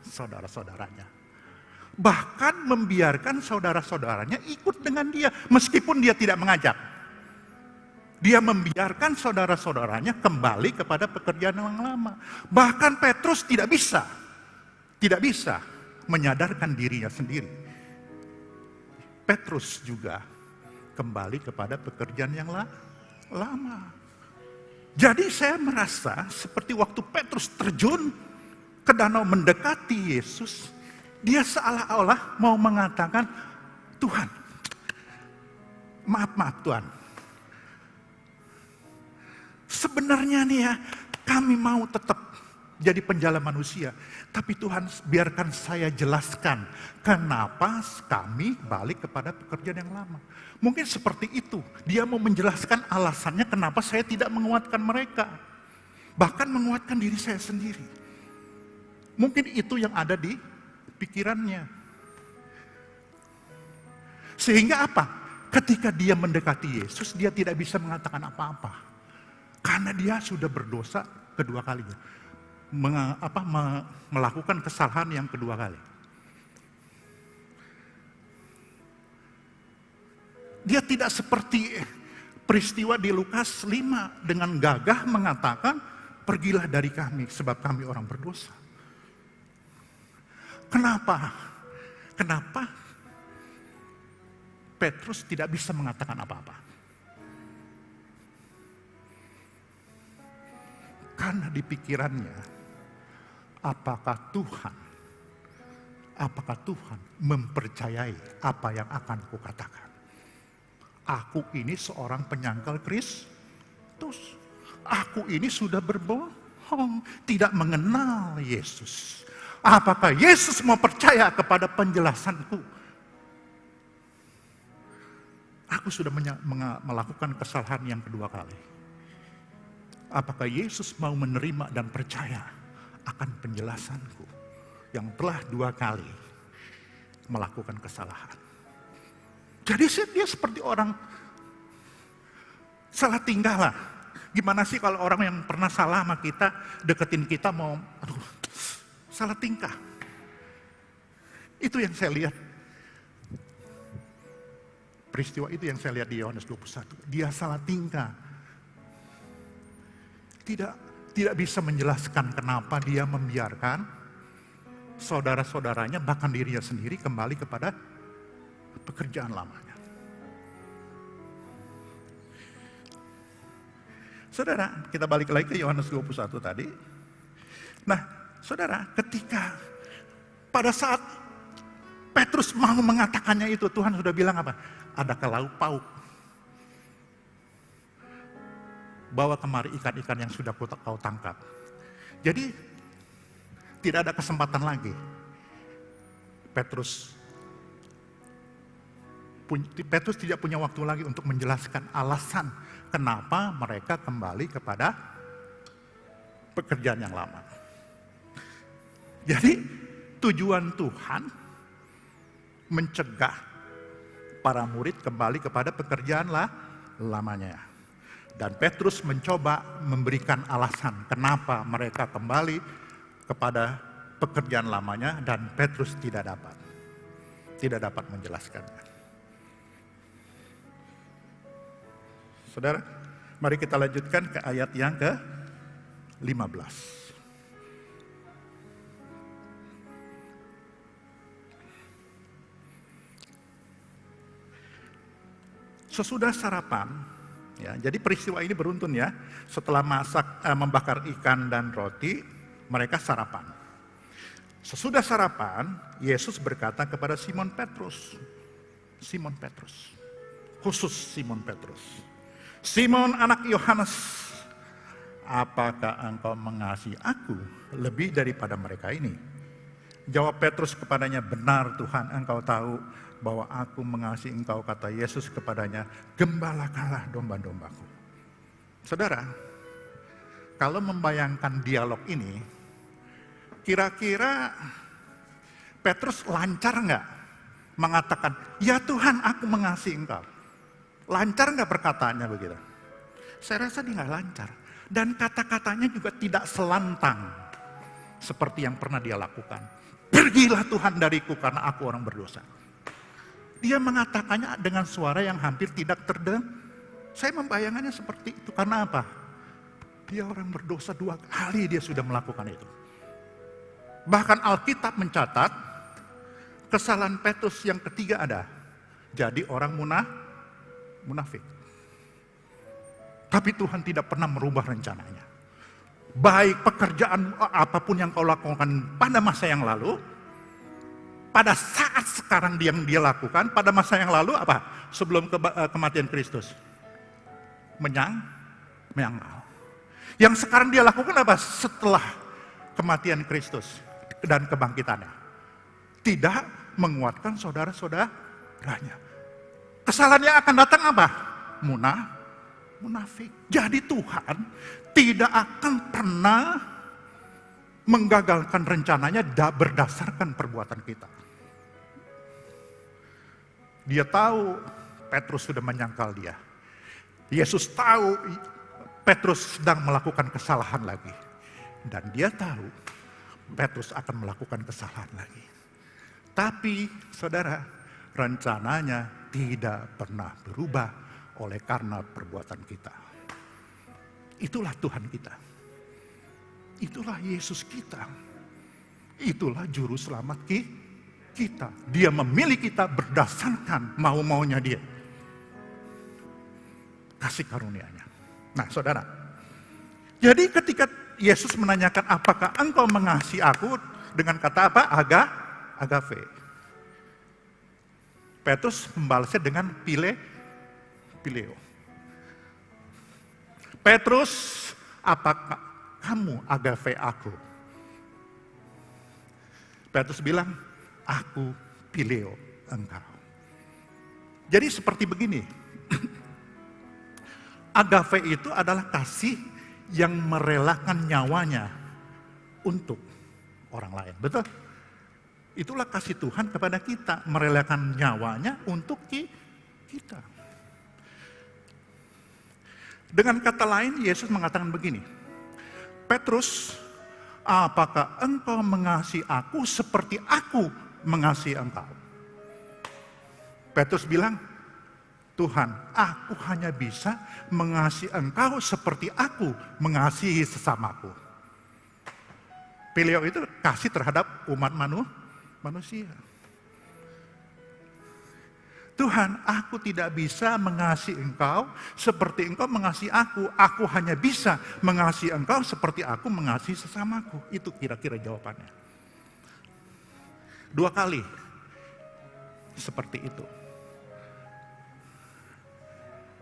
saudara-saudaranya. Bahkan membiarkan saudara-saudaranya ikut dengan dia, meskipun dia tidak mengajak. Dia membiarkan saudara-saudaranya kembali kepada pekerjaan yang lama. Bahkan Petrus tidak bisa menyadarkan dirinya sendiri. Petrus juga kembali kepada pekerjaan yang lama. Jadi saya merasa seperti waktu Petrus terjun ke danau mendekati Yesus, dia seolah-olah mau mengatakan, Tuhan, maaf Tuhan. Sebenarnya nih ya, kami mau tetap jadi penjala manusia. Tapi Tuhan biarkan saya jelaskan kenapa kami balik kepada pekerjaan yang lama. Mungkin seperti itu. Dia mau menjelaskan alasannya kenapa saya tidak menguatkan mereka. Bahkan menguatkan diri saya sendiri. Mungkin itu yang ada di pikirannya. Sehingga apa? Ketika dia mendekati Yesus, dia tidak bisa mengatakan apa-apa. Karena dia sudah berdosa kedua kalinya. Melakukan kesalahan yang kedua kali. Dia tidak seperti peristiwa di Lukas 5 dengan gagah mengatakan, pergilah dari kami sebab kami orang berdosa. Kenapa? Kenapa Petrus tidak bisa mengatakan apa-apa? Karena di pikirannya, apakah Tuhan mempercayai apa yang akan kukatakan? Aku ini seorang penyangkal Kristus. Aku ini sudah berbohong, tidak mengenal Yesus. Apakah Yesus mau percaya kepada penjelasanku? Aku sudah melakukan kesalahan yang kedua kali. Apakah Yesus mau menerima dan percaya akan penjelasanku yang telah dua kali melakukan kesalahan? Jadi dia seperti orang salah tingkah lah. Gimana sih kalau orang yang pernah salah sama kita, deketin kita mau, salah tingkah. Itu yang saya lihat. Peristiwa itu yang saya lihat di Yohanes 21. Dia salah tingkah. Tidak bisa menjelaskan kenapa dia membiarkan saudara-saudaranya, bahkan dirinya sendiri kembali kepada pekerjaan lamanya. Saudara, kita balik lagi ke Yohanes 21 tadi. Nah, saudara, ketika pada saat Petrus mau mengatakannya itu, Tuhan sudah bilang apa? Adakah lauk pauk? Bawa kemari ikan-ikan yang sudah kau tangkap. Jadi, tidak ada kesempatan lagi. Petrus tidak punya waktu lagi untuk menjelaskan alasan kenapa mereka kembali kepada pekerjaan yang lama. Jadi tujuan Tuhan mencegah para murid kembali kepada pekerjaan lamanya. Dan Petrus mencoba memberikan alasan kenapa mereka kembali kepada pekerjaan lamanya, dan Petrus tidak dapat menjelaskannya. Saudara, mari kita lanjutkan ke ayat yang ke-15. Sesudah sarapan, ya, jadi peristiwa ini beruntun ya. Setelah membakar ikan dan roti, mereka sarapan. Sesudah sarapan, Yesus berkata kepada Simon Petrus, khusus Simon Petrus, Simon anak Yohanes, apakah engkau mengasihi aku lebih daripada mereka ini? Jawab Petrus kepadanya, benar Tuhan, engkau tahu bahwa aku mengasihi engkau. Kata Yesus kepadanya, gembalakanlah domba-dombaku. Saudara, kalau membayangkan dialog ini, kira-kira Petrus lancar nggak mengatakan, ya Tuhan aku mengasihi engkau? Lancar nggak perkataannya begitu? Saya rasa dia nggak lancar. Dan kata-katanya juga tidak selantang seperti yang pernah dia lakukan. Pergilah Tuhan dariku karena aku orang berdosa. Dia mengatakannya dengan suara yang hampir tidak terdengar. Saya membayangannya seperti itu. Karena apa? Dia orang berdosa 2 kali dia sudah melakukan itu. Bahkan Alkitab mencatat kesalahan Petrus yang ketiga ada. Jadi orang munafik. Tapi Tuhan tidak pernah merubah rencananya. baik pekerjaan apapun yang kau lakukan pada masa yang lalu, pada saat sekarang yang dia lakukan, pada masa yang lalu apa? Sebelum kematian Kristus. Menyangkal. Yang sekarang dia lakukan apa? Setelah kematian Kristus dan kebangkitannya. Tidak menguatkan saudara-saudaranya. Kesalahan yang akan datang apa? Munafik. Jadi Tuhan tidak akan pernah menggagalkan rencananya berdasarkan perbuatan kita. Dia tahu Petrus sudah menyangkal dia. Yesus tahu Petrus sedang melakukan kesalahan lagi. Dan dia tahu Petrus akan melakukan kesalahan lagi. Tapi saudara, rencananya tidak pernah berubah oleh karena perbuatan kita. Itulah Tuhan kita. Itulah Yesus kita. Itulah juru selamat kita. Dia memilih kita berdasarkan mau-maunya dia. Kasih karunia-Nya. Nah saudara, jadi ketika Yesus menanyakan apakah engkau mengasihi aku, dengan kata apa? Agape. Petrus membalasnya dengan Pileo. Petrus, apakah kamu agape aku? Petrus bilang, aku Pileo engkau. Jadi seperti begini, agape itu adalah kasih yang merelakan nyawanya untuk orang lain. Betul? Itulah kasih Tuhan kepada kita, merelakan nyawanya untuk kita. Dengan kata lain, Yesus mengatakan begini, Petrus, apakah engkau mengasihi aku seperti aku mengasihi engkau? Petrus bilang, Tuhan, aku hanya bisa mengasihi engkau seperti aku mengasihi sesamaku. Pileo itu kasih terhadap umat manusia. Tuhan, aku tidak bisa mengasihi engkau seperti engkau mengasihi aku. Aku hanya bisa mengasihi engkau seperti aku mengasihi sesamaku. Itu kira-kira jawabannya. 2 kali seperti itu.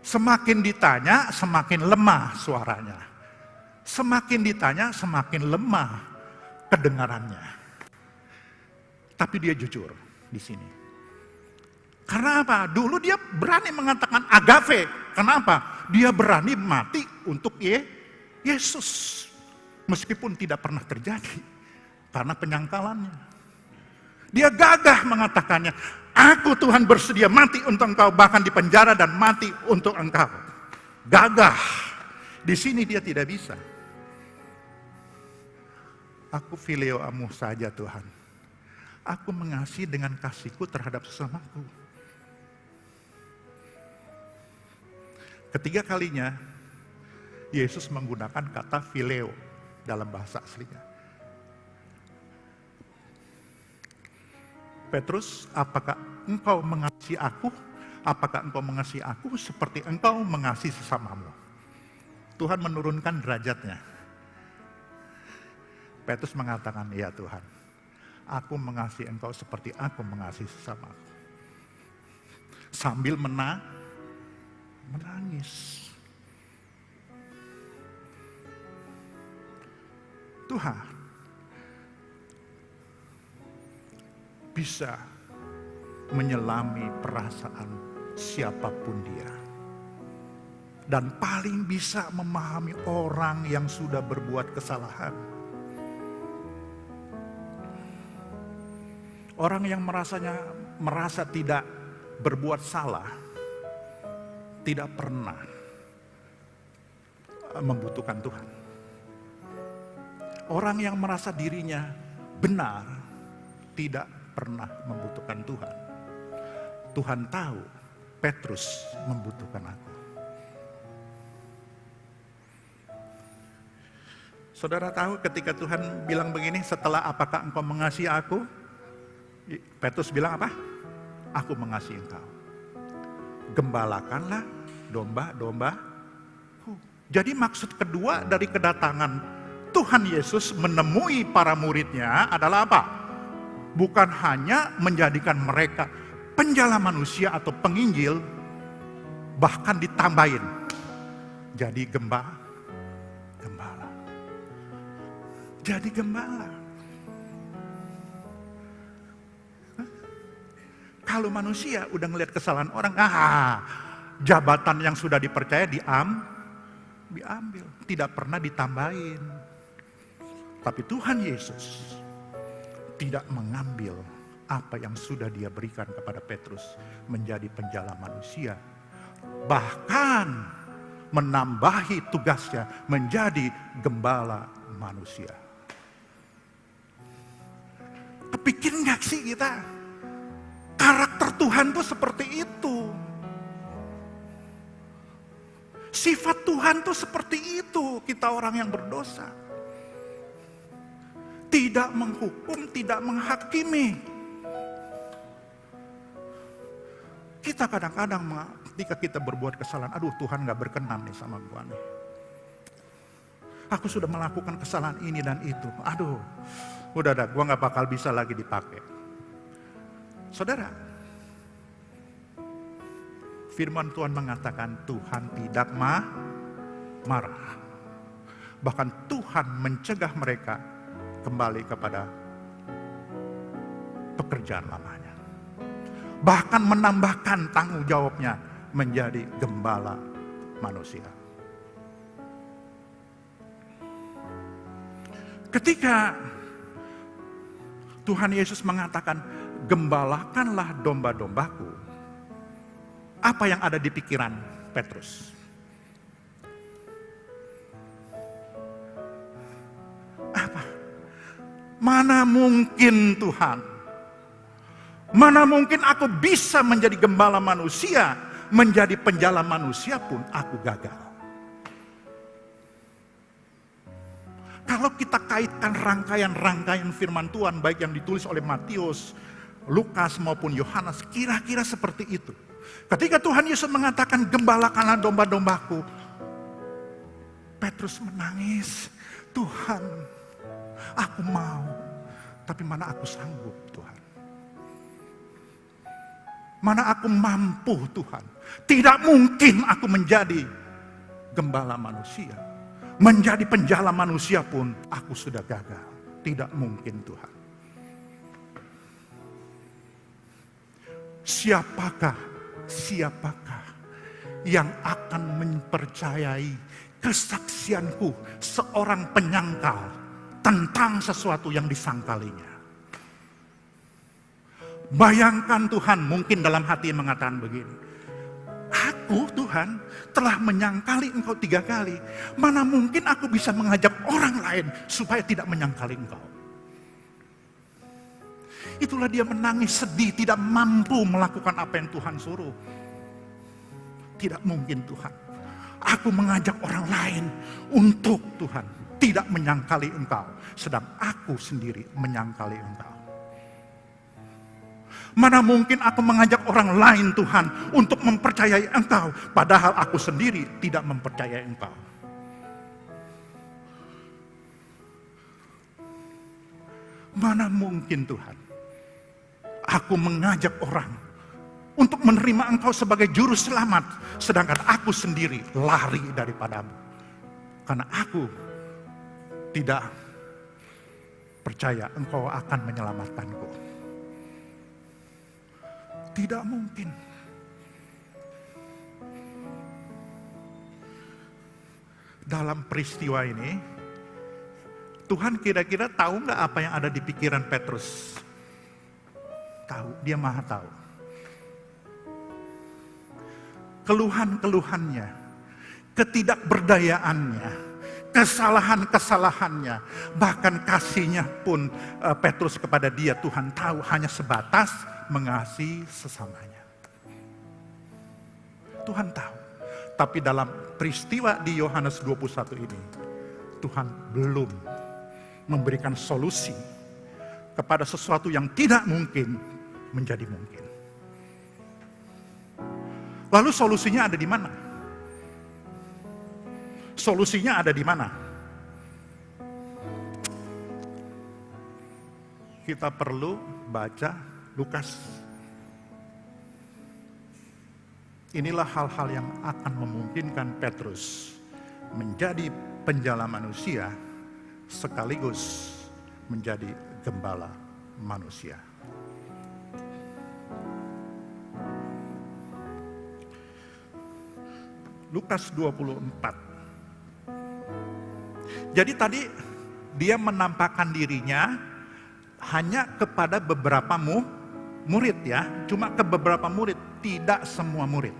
Semakin ditanya, semakin lemah suaranya. Semakin ditanya, semakin lemah kedengarannya. Tapi dia jujur di sini. Karena apa? Dulu dia berani mengatakan agape. Kenapa? Dia berani mati untuk Yesus. Meskipun tidak pernah terjadi. Karena penyangkalannya. Dia gagah mengatakannya. Aku Tuhan bersedia mati untuk engkau. Bahkan di penjara dan mati untuk engkau. Gagah. Di sini dia tidak bisa. Aku fileoamu saja Tuhan. Aku mengasihi dengan kasihku terhadap sesamaku. Ketiga kalinya, Yesus menggunakan kata phileo dalam bahasa aslinya. Petrus, apakah engkau mengasihi aku? Apakah engkau mengasihi aku seperti engkau mengasihi sesamamu? Tuhan menurunkan derajatnya. Petrus mengatakan, ya Tuhan, aku mengasihi engkau seperti aku mengasihi sesamaku. Sambil menangis. Tuhan bisa menyelami perasaan siapapun dia. Dan paling bisa memahami orang yang sudah berbuat kesalahan. Orang yang merasa tidak berbuat salah, tidak pernah membutuhkan Tuhan. Orang yang merasa dirinya benar, tidak pernah membutuhkan Tuhan. Tuhan tahu Petrus membutuhkan aku. Saudara tahu ketika Tuhan bilang begini, setelah apakah engkau mengasihi aku? Petrus bilang apa? Aku mengasihi engkau. Gembalakanlah domba-dombaku. Jadi maksud kedua dari kedatangan Tuhan Yesus menemui para muridnya adalah apa? Bukan hanya menjadikan mereka penjala manusia atau penginjil, bahkan ditambahin jadi gembala. Jadi gembala. Kalau manusia udah ngelihat kesalahan orang, jabatan yang sudah dipercaya diambil, tidak pernah ditambahin. Tapi Tuhan Yesus tidak mengambil apa yang sudah Dia berikan kepada Petrus menjadi penjala manusia. Bahkan menambahi tugasnya menjadi gembala manusia. Kepikir nggak sih kita? Karakter Tuhan tuh seperti itu. Sifat Tuhan tuh seperti itu. Kita orang yang berdosa. Tidak menghukum, tidak menghakimi. Kita kadang-kadang ketika kita berbuat kesalahan, aduh Tuhan gak berkenan nih sama gua nih. Aku sudah melakukan kesalahan ini dan itu. Aduh, udah dah, gua gak bakal bisa lagi dipakai. Saudara, firman Tuhan mengatakan Tuhan tidak marah. Bahkan Tuhan mencegah mereka kembali kepada pekerjaan lamanya. Bahkan menambahkan tanggung jawabnya menjadi gembala manusia. Ketika Tuhan Yesus mengatakan, gembalakanlah domba-dombaku, apa yang ada di pikiran Petrus? Apa? Mana mungkin Tuhan? Mana mungkin aku bisa menjadi gembala manusia, menjadi penjala manusia pun aku gagal. Kalau kita kaitkan rangkaian-rangkaian firman Tuhan, baik yang ditulis oleh Matius, Lukas maupun Yohanes, kira-kira seperti itu. Ketika Tuhan Yesus mengatakan, gembalakanlah domba-dombaku, Petrus menangis. Tuhan, aku mau, tapi mana aku sanggup Tuhan. Mana aku mampu Tuhan. Tidak mungkin aku menjadi gembala manusia. Menjadi penjala manusia pun aku sudah gagal. Tidak mungkin Tuhan. Siapakah yang akan mempercayai kesaksianku seorang penyangkal tentang sesuatu yang disangkalinya? Bayangkan Tuhan mungkin dalam hati mengatakan begini, aku Tuhan telah menyangkali engkau 3 kali, mana mungkin aku bisa mengajak orang lain supaya tidak menyangkali engkau. Itulah dia menangis sedih, tidak mampu melakukan apa yang Tuhan suruh. Tidak mungkin Tuhan, aku mengajak orang lain untuk Tuhan tidak menyangkali engkau, sedang aku sendiri menyangkali engkau. Mana mungkin aku mengajak orang lain Tuhan untuk mempercayai engkau, padahal aku sendiri tidak mempercayai engkau. Mana mungkin Tuhan, aku mengajak orang untuk menerima engkau sebagai juru selamat, sedangkan aku sendiri lari daripadamu. Karena aku tidak percaya engkau akan menyelamatkanku. Tidak mungkin. Dalam peristiwa ini, Tuhan kira-kira tahu nggak apa yang ada di pikiran Petrus? Tahu, dia maha tahu. Keluhan-keluhannya, ketidakberdayaannya, kesalahan-kesalahannya, bahkan kasihnya pun Petrus kepada dia, Tuhan tahu, hanya sebatas mengasihi sesamanya. Tuhan tahu. Tapi dalam peristiwa di Yohanes 21 ini, Tuhan belum memberikan solusi kepada sesuatu yang tidak mungkin menjadi mungkin. Lalu solusinya ada di mana? Solusinya ada di mana? kita perlu baca Lukas. Inilah hal-hal yang akan memungkinkan Petrus menjadi penjala manusia sekaligus menjadi gembala manusia. Lukas 24. Jadi tadi dia menampakkan dirinya hanya kepada beberapa murid ya, cuma ke beberapa murid, tidak semua murid.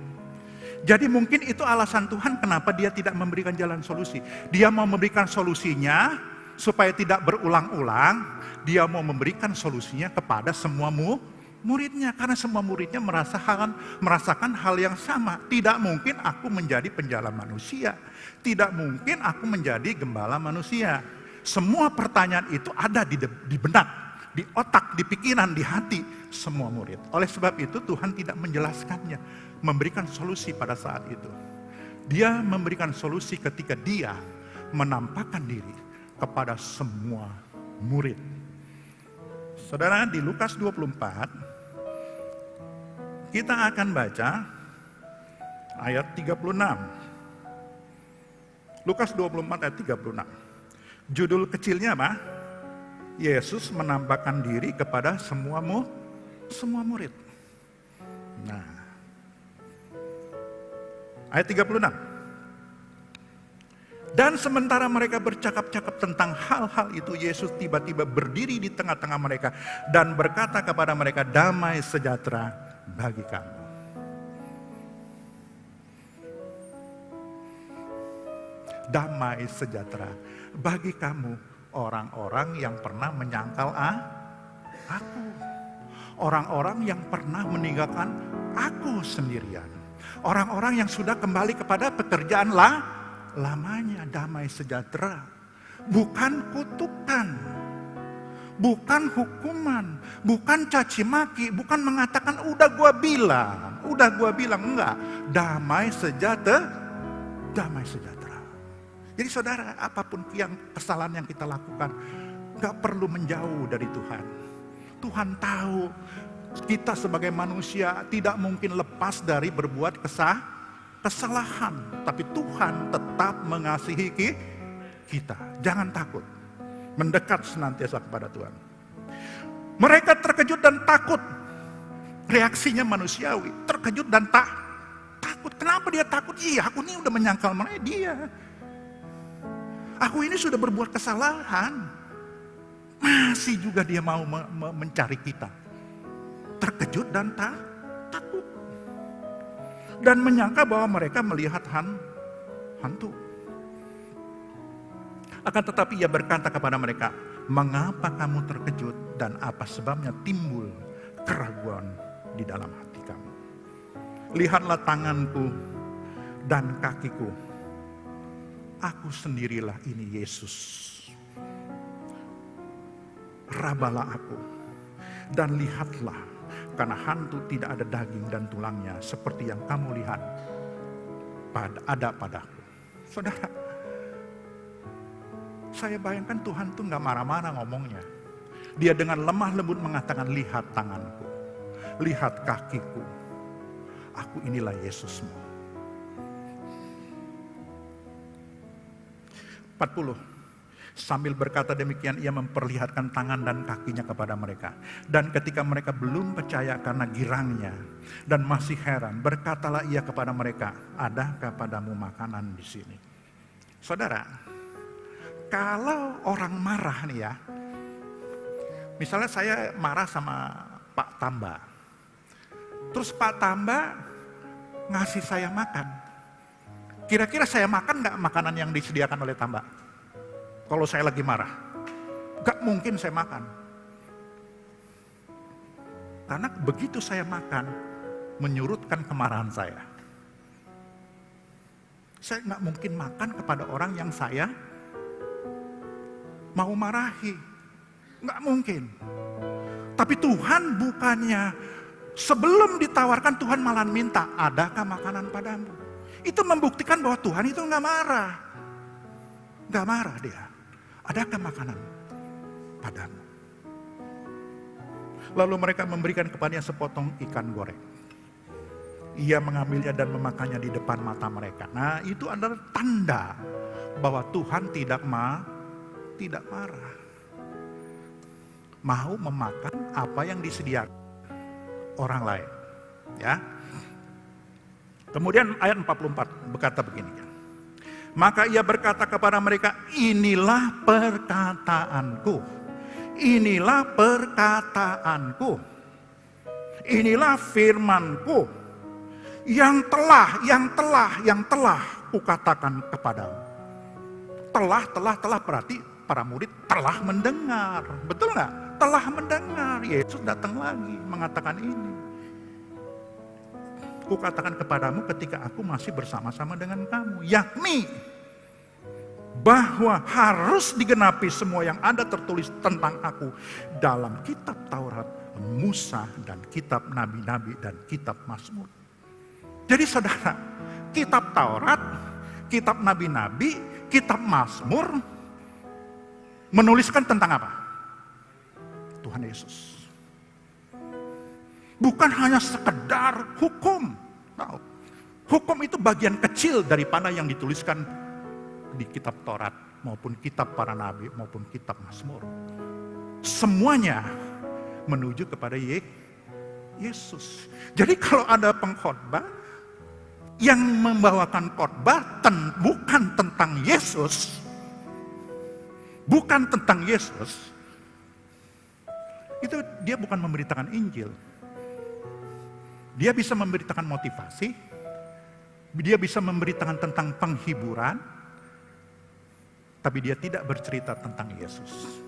Jadi mungkin itu alasan Tuhan kenapa dia tidak memberikan jalan solusi. Dia mau memberikan solusinya supaya tidak berulang-ulang, dia mau memberikan solusinya kepada semua muridnya. Karena semua muridnya merasakan hal yang sama. Tidak mungkin aku menjadi penjala manusia. Tidak mungkin aku menjadi gembala manusia. Semua pertanyaan itu ada di benak, di otak, di pikiran, di hati semua murid. Oleh sebab itu Tuhan tidak menjelaskannya, memberikan solusi pada saat itu. Dia memberikan solusi ketika dia menampakkan diri kepada semua murid. Saudara, di Lukas 24 kita akan baca ayat 36. Lukas 24 ayat 36. Judul kecilnya apa? Yesus menampakkan diri kepada semua murid. Nah, ayat 36. Dan sementara mereka bercakap-cakap tentang hal-hal itu, Yesus tiba-tiba berdiri di tengah-tengah mereka dan berkata kepada mereka, damai sejahtera bagi kamu. Damai sejahtera bagi kamu, orang-orang yang pernah menyangkal aku. Orang-orang yang pernah meninggalkan aku sendirian. Orang-orang yang sudah kembali kepada pekerjaan lamanya. Damai sejahtera, bukan kutukan, bukan hukuman, bukan caci maki, bukan mengatakan udah gua bilang, enggak. Damai sejahtera. Jadi saudara, apapun yang kesalahan yang kita lakukan, enggak perlu menjauh dari Tuhan. Tuhan tahu kita sebagai manusia tidak mungkin lepas dari berbuat kesalahan, tapi Tuhan tetap mengasihi kita. Jangan takut, mendekat senantiasa kepada Tuhan. Mereka terkejut dan takut. Reaksinya manusiawi, terkejut dan takut. Kenapa dia takut? Iya, aku ini udah menyangkal mereka dia. Aku ini sudah berbuat kesalahan. Masih juga dia mau mencari kita. Terkejut dan takut. Dan menyangka bahwa mereka melihat hantu. Akan tetapi ia berkata kepada mereka, mengapa kamu terkejut dan apa sebabnya timbul keraguan di dalam hati kamu? Lihatlah tanganku dan kakiku. Aku sendirilah ini Yesus. Rabalah aku dan lihatlah, karena hantu tidak ada daging dan tulangnya seperti yang kamu lihat ada padaku. Saudara, saya bayangkan Tuhan tuh gak marah-marah ngomongnya. Dia dengan lemah lembut mengatakan, lihat tanganku, lihat kakiku, aku inilah Yesusmu. 40. Sambil berkata demikian, ia memperlihatkan tangan dan kakinya kepada mereka. Dan ketika mereka belum percaya karena girangnya dan masih heran, berkatalah ia kepada mereka, adakah padamu makanan di sini? Saudara, kalau orang marah nih ya, misalnya saya marah sama Pak Tamba, terus Pak Tamba ngasih saya makan, kira-kira saya makan gak makanan yang disediakan oleh Tamba? Kalau saya lagi marah, gak mungkin saya makan. Karena begitu saya makan, menyurutkan kemarahan saya. Saya gak mungkin makan kepada orang yang saya mau marahi. Gak mungkin. Tapi Tuhan bukannya, sebelum ditawarkan Tuhan malah minta, adakah makanan padamu? Itu membuktikan bahwa Tuhan itu gak marah. Gak marah dia. Adakah makanan padamu? Lalu mereka memberikan kepadanya sepotong ikan goreng. Ia mengambilnya dan memakannya di depan mata mereka. Nah, itu adalah tanda bahwa Tuhan tidak marah. Mau memakan apa yang disediakan orang lain. Ya. Kemudian ayat 44 berkata begini. Maka ia berkata kepada mereka, inilah perkataanku. Inilah perkataanku. Inilah firmanku. Yang telah kukatakan kepadamu. Telah berarti para murid telah mendengar. Betul nggak? Telah mendengar. Yesus datang lagi mengatakan ini. Kukatakan kepadamu ketika aku masih bersama-sama dengan kamu. Yakni bahwa harus digenapi semua yang ada tertulis tentang aku dalam kitab Taurat, Musa, dan kitab Nabi-Nabi, dan kitab Mazmur. Jadi saudara, kitab Taurat, kitab Nabi-Nabi, kitab Mazmur menuliskan tentang apa? Tuhan Yesus. Bukan hanya sekedar hukum. Nah, hukum itu bagian kecil daripada yang dituliskan di kitab Taurat maupun kitab para nabi maupun kitab Mazmur. Semuanya menuju kepada Yesus. Jadi kalau ada pengkhotbah yang membawakan khotbah bukan tentang Yesus, itu dia bukan memberitakan Injil. Dia bisa memberitakan motivasi, dia bisa memberitakan tentang penghiburan, tapi dia tidak bercerita tentang Yesus.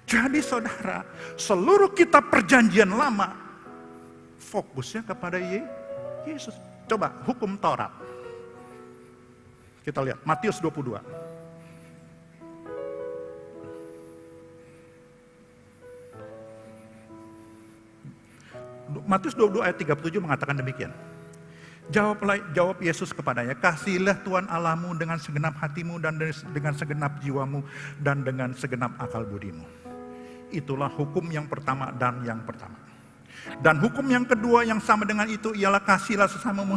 Jadi saudara, seluruh kitab perjanjian lama fokusnya kepada Yesus. Coba hukum Taurat. Kita lihat Matius 22. Matius 22 ayat 37 mengatakan demikian. Jawab Yesus kepadanya, kasihilah Tuhan Allahmu dengan segenap hatimu dan dengan segenap jiwamu dan dengan segenap akal budimu. Itulah hukum yang pertama dan yang pertama. Dan hukum yang kedua yang sama dengan itu ialah kasihilah sesamamu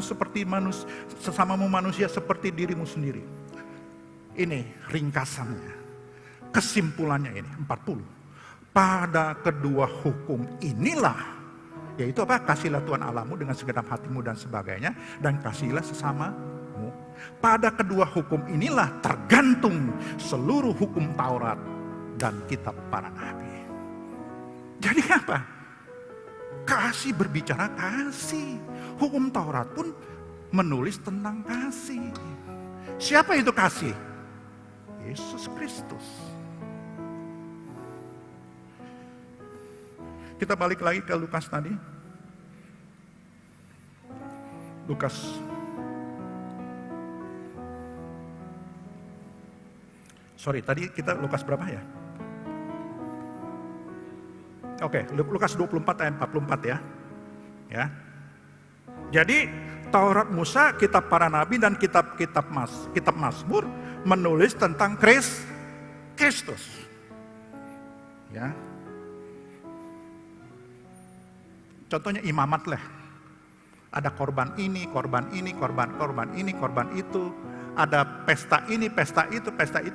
manusia seperti dirimu sendiri. Ini ringkasannya, kesimpulannya ini 40. Pada kedua hukum inilah, yaitu apa? Kasihilah Tuhan Allahmu dengan segenap hatimu dan sebagainya, dan kasihilah sesamamu. Pada kedua hukum inilah tergantung seluruh hukum Taurat dan kitab para nabi. Jadi apa? Kasih berbicara kasih. Hukum Taurat pun menulis tentang kasih. Siapa itu kasih? Yesus Kristus. Kita balik lagi ke Lukas tadi. Lukas. Tadi kita Lukas berapa ya? Oke, Lukas 24 ayat 44 ya. Ya. Jadi Taurat Musa, kitab para nabi dan kitab Mazmur menulis tentang Kristus. Ya. Contohnya imamat lah. Ada korban ini, korban itu. Ada pesta ini, pesta itu.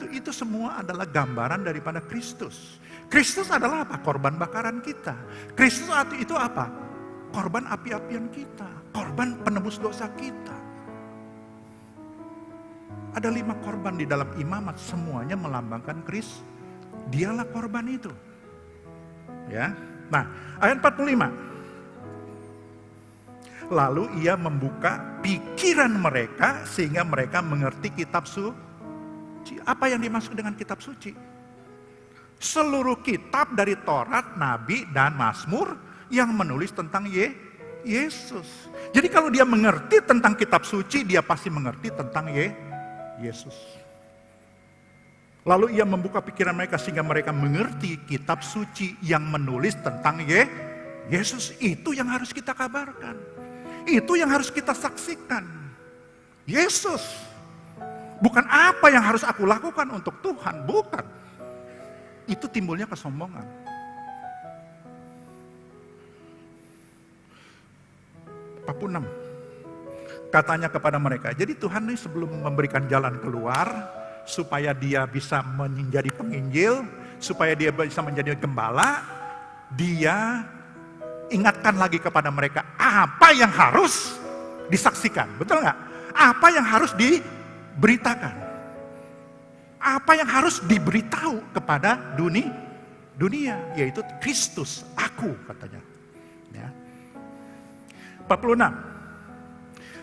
Itu semua adalah gambaran daripada Kristus. Kristus adalah apa? Korban bakaran kita. Kristus itu apa? Korban api-apian kita. Korban penebus dosa kita. Ada 5 korban di dalam imamat. Semuanya melambangkan Kristus. Dialah korban itu. Ya. Nah, ayat 45. Lalu ia membuka pikiran mereka sehingga mereka mengerti kitab suci. Apa yang dimaksud dengan kitab suci? Seluruh kitab dari Taurat, Nabi, dan Mazmur yang menulis tentang Yesus. Jadi kalau dia mengerti tentang kitab suci, dia pasti mengerti tentang Yesus. Lalu ia membuka pikiran mereka sehingga mereka mengerti kitab suci yang menulis tentang Yesus. Itu yang harus kita kabarkan. Itu yang harus kita saksikan. Yesus. Bukan apa yang harus aku lakukan untuk Tuhan, bukan. Itu timbulnya kesombongan. 46. Katanya kepada mereka, jadi Tuhan ini sebelum memberikan jalan keluar, supaya dia bisa menjadi penginjil, supaya dia bisa menjadi gembala, dia ingatkan lagi kepada mereka apa yang harus disaksikan. Betul nggak? Apa yang harus diberitakan. Apa yang harus diberitahu kepada dunia, yaitu Kristus, aku katanya. Ya. 46.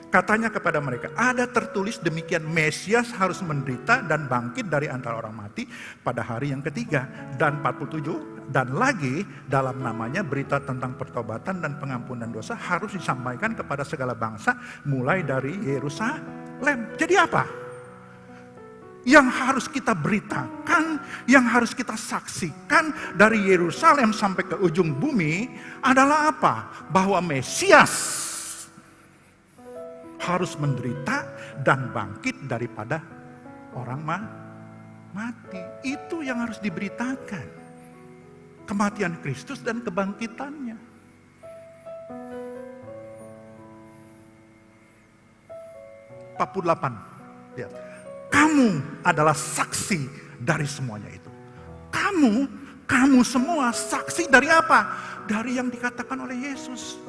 Katanya kepada mereka, ada tertulis demikian, Mesias harus menderita dan bangkit dari antara orang mati pada hari yang ketiga. Dan 47, dan lagi dalam namanya berita tentang pertobatan dan pengampunan dosa harus disampaikan kepada segala bangsa mulai dari Yerusalem. Jadi apa? Yang harus kita beritakan, yang harus kita saksikan dari Yerusalem sampai ke ujung bumi adalah apa? Bahwa Mesias harus menderita dan bangkit daripada orang mati. Itu yang harus diberitakan. Kematian Kristus dan kebangkitannya. Lihat. Kamu adalah saksi dari semuanya itu. Kamu semua saksi dari apa? Dari yang dikatakan oleh Yesus.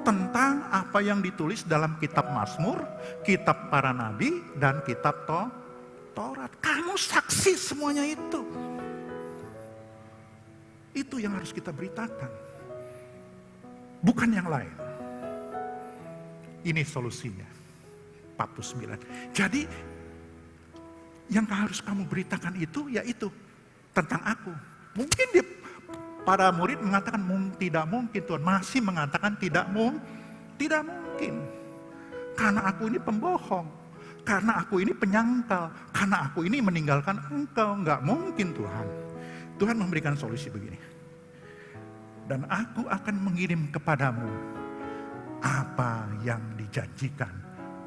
Tentang apa yang ditulis dalam kitab Mazmur, kitab para nabi, dan kitab Taurat. Kamu saksi semuanya itu. Itu yang harus kita beritakan. Bukan yang lain. Ini solusinya. 49. Jadi, yang harus kamu beritakan itu, yaitu tentang aku. Mungkin para murid mengatakan tidak mungkin Tuhan. Masih mengatakan tidak mungkin. Karena aku ini pembohong. Karena aku ini penyangkal. Karena aku ini meninggalkan engkau. Enggak mungkin Tuhan. Tuhan memberikan solusi begini. Dan aku akan mengirim kepadamu apa yang dijanjikan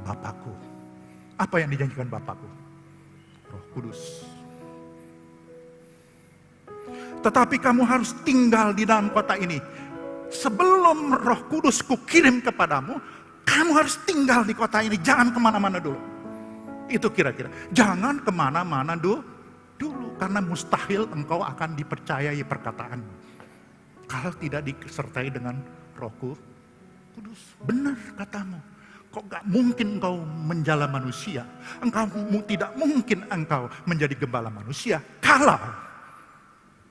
Bapakku. Apa yang dijanjikan Bapakku? Roh Kudus. Tetapi kamu harus tinggal di dalam kota ini. Sebelum Roh Kudus kukirim kepadamu, kamu harus tinggal di kota ini. Jangan kemana-mana dulu. Itu kira-kira. Jangan kemana-mana dulu. Karena mustahil engkau akan dipercayai perkataanmu. Kalau tidak disertai dengan Roh Kudus. Benar katamu. Kok gak mungkin engkau menjala manusia. Tidak mungkin engkau menjadi gembala manusia. Kalau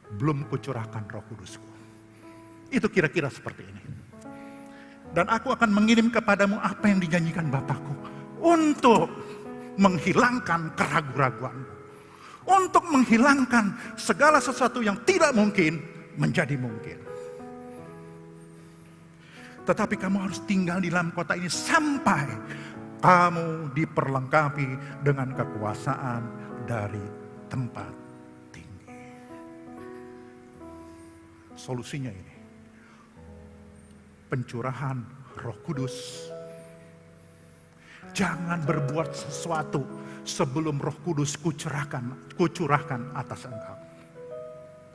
belum kucurahkan Roh Kudusku. Itu kira-kira seperti ini. Dan aku akan mengirim kepadamu apa yang dijanjikan Bapakku. Untuk menghilangkan keraguan-raguanmu. Untuk menghilangkan segala sesuatu yang tidak mungkin menjadi mungkin. Tetapi kamu harus tinggal di dalam kota ini sampai kamu diperlengkapi dengan kekuasaan dari tempat tinggi. Solusinya ini. Pencurahan Roh Kudus. Jangan berbuat sesuatu sebelum Roh Kudus kucurahkan atas engkau.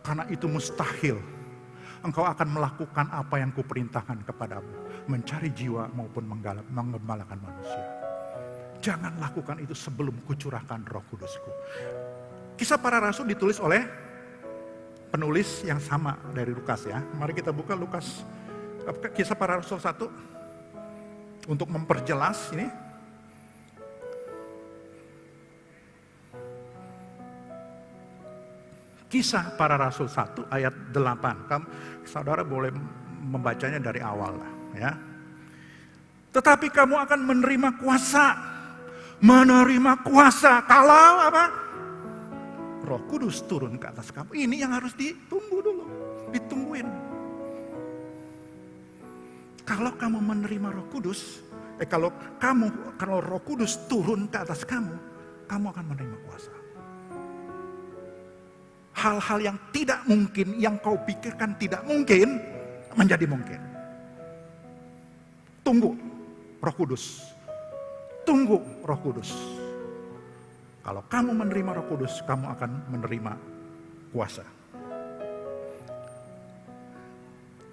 Karena itu mustahil. Engkau akan melakukan apa yang kuperintahkan kepadamu. Mencari jiwa maupun menggembalakan manusia. Jangan lakukan itu sebelum kucurahkan Roh Kudusku. Kisah Para Rasul ditulis oleh penulis yang sama dari Lukas ya. Mari kita buka Lukas. Kisah Para Rasul 1. Untuk memperjelas ini. Kisah Para Rasul 1 ayat 8. Saudara boleh membacanya dari awal lah, ya. Tetapi kamu akan menerima kuasa kalau apa? Roh Kudus turun ke atas kamu. Ini yang harus ditunggu dulu, ditungguin. Kalau kamu menerima Roh Kudus, kalau Roh Kudus turun ke atas kamu akan menerima kuasa. Hal-hal yang tidak mungkin, yang kau pikirkan tidak mungkin, menjadi mungkin. Tunggu Roh Kudus. Tunggu Roh Kudus. Kalau kamu menerima Roh Kudus, kamu akan menerima kuasa.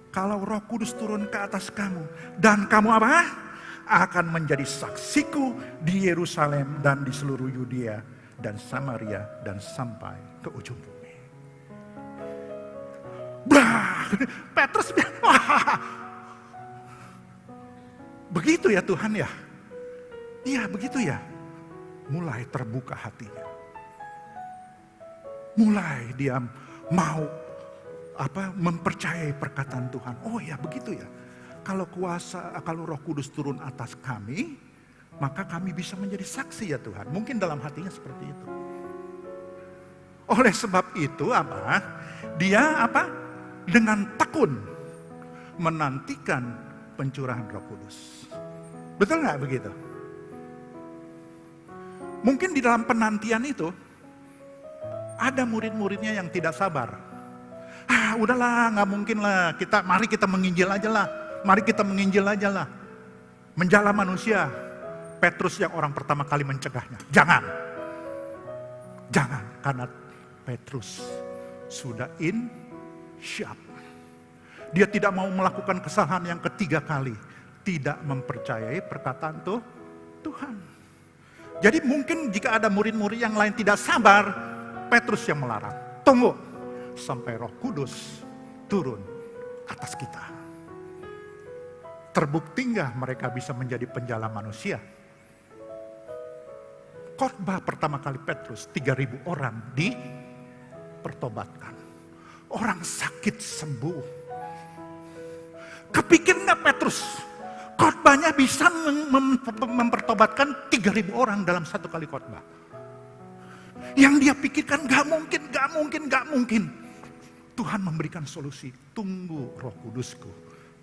Kalau Roh Kudus turun ke atas kamu, dan kamu apa? akan menjadi saksiku di Yerusalem dan di seluruh Yudea dan Samaria dan sampai ke ujung bumi. Blah, Petrus, begitu ya Tuhan ya? Iya begitu ya. Mulai terbuka hatinya. Mulai dia mau mempercayai perkataan Tuhan. Oh ya begitu ya. Kalau Roh Kudus turun atas kami, maka kami bisa menjadi saksi ya Tuhan. Mungkin dalam hatinya seperti itu. Oleh sebab itu dia dengan tekun menantikan pencurahan Roh Kudus. Betul nggak begitu? Mungkin di dalam penantian itu ada murid-muridnya yang tidak sabar. Udahlah, nggak mungkin lah. Mari kita menginjil aja lah. Mari kita menginjil aja lah. Menjala manusia. Petrus yang orang pertama kali mencegahnya. Jangan. Karena Petrus sudah siap. Dia tidak mau melakukan kesalahan yang ketiga kali. Tidak mempercayai perkataan Tuhan. Jadi mungkin jika ada murid-murid yang lain tidak sabar, Petrus yang melarang. Tunggu sampai Roh Kudus turun atas kita. Terbukti nggak mereka bisa menjadi penjala manusia? Khotbah pertama kali Petrus, 3.000 orang dipertobatkan. Orang sakit sembuh. Kepikir nggak Petrus? Khotbahnya bisa mempertobatkan 3.000 orang dalam satu kali khotbah. Yang dia pikirkan gak mungkin. Tuhan memberikan solusi. Tunggu Roh Kudusku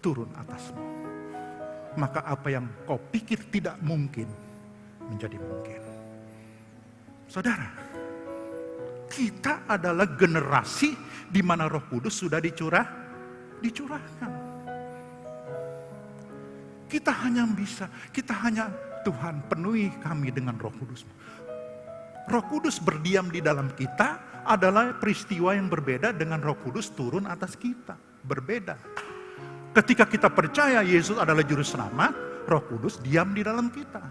turun atasmu. Maka apa yang kau pikir tidak mungkin menjadi mungkin. Saudara, kita adalah generasi di mana Roh Kudus sudah dicurahkan. Kita hanya Tuhan penuhi kami dengan Roh Kudus. Roh Kudus berdiam di dalam kita adalah peristiwa yang berbeda dengan Roh Kudus turun atas kita. Berbeda. Ketika kita percaya Yesus adalah juru selamat, Roh Kudus diam di dalam kita.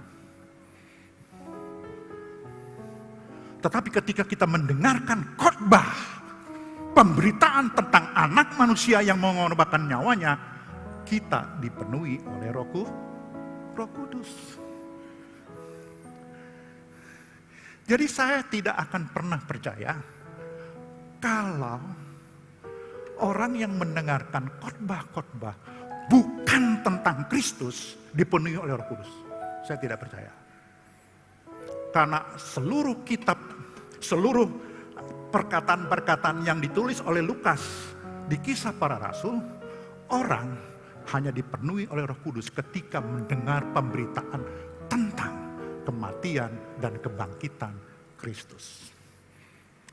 Tetapi ketika kita mendengarkan khotbah, pemberitaan tentang anak manusia yang mengorbankan nyawanya, kita dipenuhi oleh Roh Kudus. Jadi saya tidak akan pernah percaya kalau orang yang mendengarkan khotbah-khotbah bukan tentang Kristus dipenuhi oleh Roh Kudus. Saya tidak percaya. Karena seluruh kitab, seluruh perkataan-perkataan yang ditulis oleh Lukas di Kisah Para Rasul, orang hanya dipenuhi oleh Roh Kudus ketika mendengar pemberitaan tentang kematian dan kebangkitan Kristus.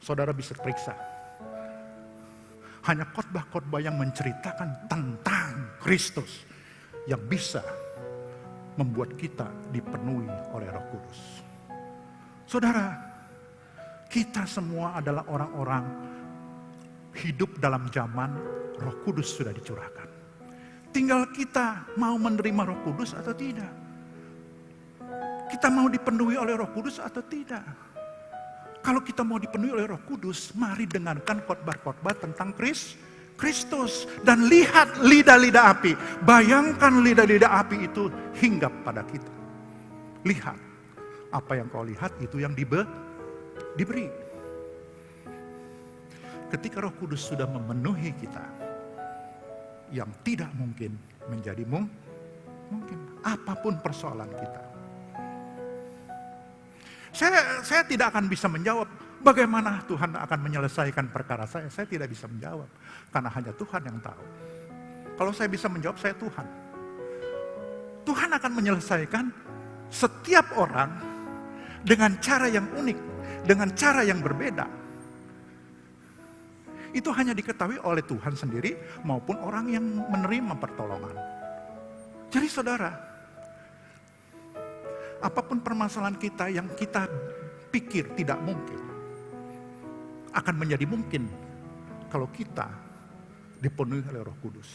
Saudara bisa periksa. Hanya khotbah-khotbah yang menceritakan tentang Kristus yang bisa membuat kita dipenuhi oleh Roh Kudus. Saudara, kita semua adalah orang-orang hidup dalam zaman Roh Kudus sudah dicurahkan. Tinggal kita mau menerima Roh Kudus atau tidak. Kita mau dipenuhi oleh Roh Kudus atau tidak. Kalau kita mau dipenuhi oleh Roh Kudus, mari dengarkan khotbah-khotbah tentang Kristus. Dan lihat lidah-lidah api. Bayangkan lidah-lidah api itu hinggap pada kita. Lihat. Apa yang kau lihat itu yang diberi. Ketika Roh Kudus sudah memenuhi kita, yang tidak mungkin menjadi mungkin. Apapun persoalan kita. Saya tidak akan bisa menjawab bagaimana Tuhan akan menyelesaikan perkara saya. Saya tidak bisa menjawab. Karena hanya Tuhan yang tahu. Kalau saya bisa menjawab, saya Tuhan. Tuhan akan menyelesaikan setiap orang dengan cara yang unik. Dengan cara yang berbeda. Itu hanya diketahui oleh Tuhan sendiri maupun orang yang menerima pertolongan. Jadi saudara, apapun permasalahan kita yang kita pikir tidak mungkin, akan menjadi mungkin kalau kita dipenuhi oleh Roh Kudus.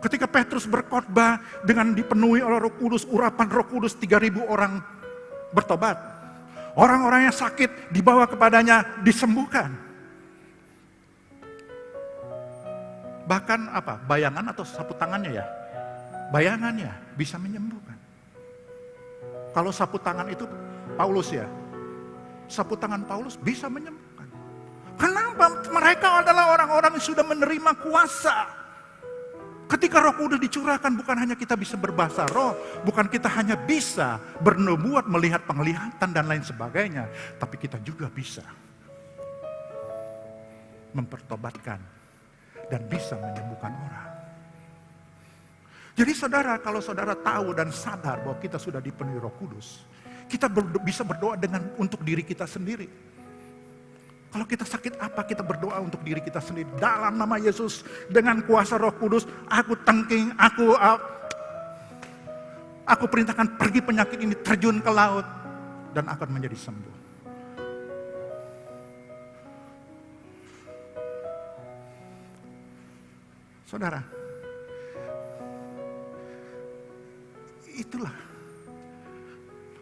Ketika Petrus berkhotbah dengan dipenuhi oleh Roh Kudus, urapan Roh Kudus 3.000 orang bertobat. Orang-orang yang sakit dibawa kepadanya disembuhkan. Bahkan apa? Bayangan atau sapu tangannya ya? Bayangannya bisa menyembuhkan. Kalau sapu tangan itu Paulus ya. Sapu tangan Paulus bisa menyembuhkan. Kenapa? Mereka adalah orang-orang yang sudah menerima kuasa. Ketika Roh Kudus dicurahkan, bukan hanya kita bisa berbahasa roh, bukan kita hanya bisa bernubuat, melihat penglihatan dan lain sebagainya, tapi kita juga bisa mempertobatkan dan bisa menyembuhkan orang. Jadi saudara, kalau saudara tahu dan sadar bahwa kita sudah dipenuhi Roh Kudus, kita bisa berdoa untuk diri kita sendiri. Kalau kita sakit apa, kita berdoa untuk diri kita sendiri. Dalam nama Yesus, dengan kuasa Roh Kudus, aku tengking, aku perintahkan pergi penyakit ini, terjun ke laut, dan akan menjadi sembuh. Saudara, itulah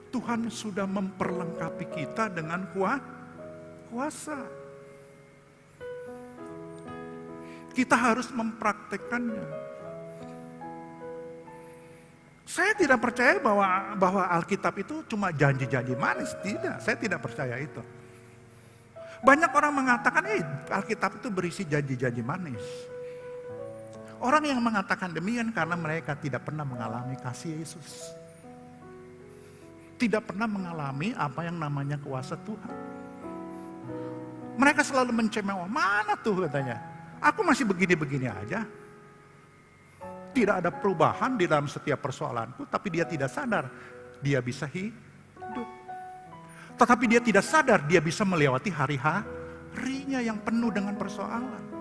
Tuhan sudah memperlengkapi kita dengan kuasa. Kita harus mempraktekkannya. Saya tidak percaya bahwa Alkitab itu cuma janji-janji manis. Tidak, saya tidak percaya itu. Banyak orang mengatakan, Alkitab itu berisi janji-janji manis. Orang yang mengatakan demikian karena mereka tidak pernah mengalami kasih Yesus. Tidak pernah mengalami apa yang namanya kuasa Tuhan. Mereka selalu mencemooh, mana tuh katanya. Aku masih begini-begini aja. Tidak ada perubahan di dalam setiap persoalanku, tapi dia tidak sadar. Dia bisa hidup. Tetapi dia tidak sadar, dia bisa melewati hari-harinya yang penuh dengan persoalan.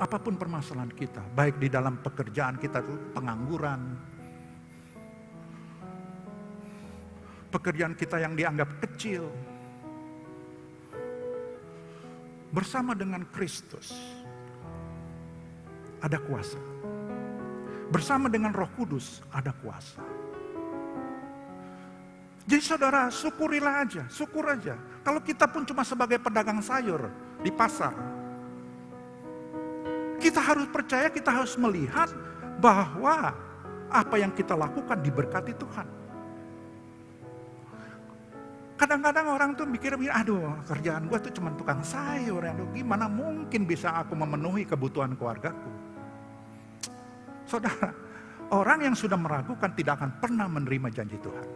Apapun permasalahan kita, baik di dalam pekerjaan kita, pengangguran, pekerjaan kita yang dianggap kecil, bersama dengan Kristus ada kuasa. Bersama dengan Roh Kudus ada kuasa. Jadi saudara, syukurilah aja, syukur aja. Kalau kita pun cuma sebagai pedagang sayur di pasar, kita harus percaya, kita harus melihat bahwa apa yang kita lakukan diberkati Tuhan. Kadang-kadang orang tuh mikir, aduh kerjaan gue tuh cuma tukang sayur, aduh gimana mungkin bisa aku memenuhi kebutuhan keluargaku. Saudara, orang yang sudah meragukan tidak akan pernah menerima janji Tuhan.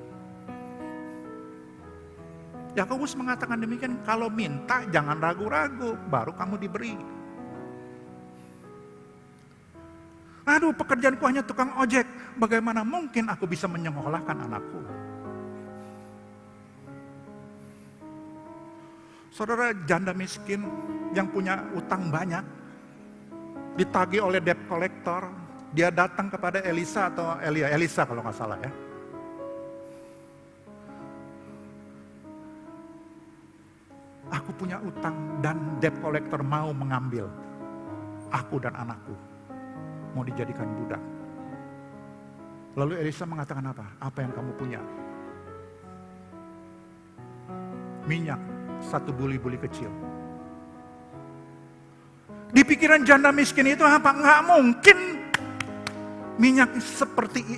Yakobus mengatakan demikian, kalau minta jangan ragu-ragu, baru kamu diberi. Aduh pekerjaanku hanya tukang ojek, bagaimana mungkin aku bisa menyekolahkan anakku. Saudara, janda miskin yang punya utang banyak, ditagih oleh debt collector, dia datang kepada Elisa atau Elisa kalau nggak salah ya. Aku punya utang dan debt collector mau mengambil aku dan anakku, mau dijadikan budak. Lalu Elisa mengatakan apa? Apa yang kamu punya? Minyak. Satu buli-buli kecil. Di pikiran janda miskin itu apa? Nggak mungkin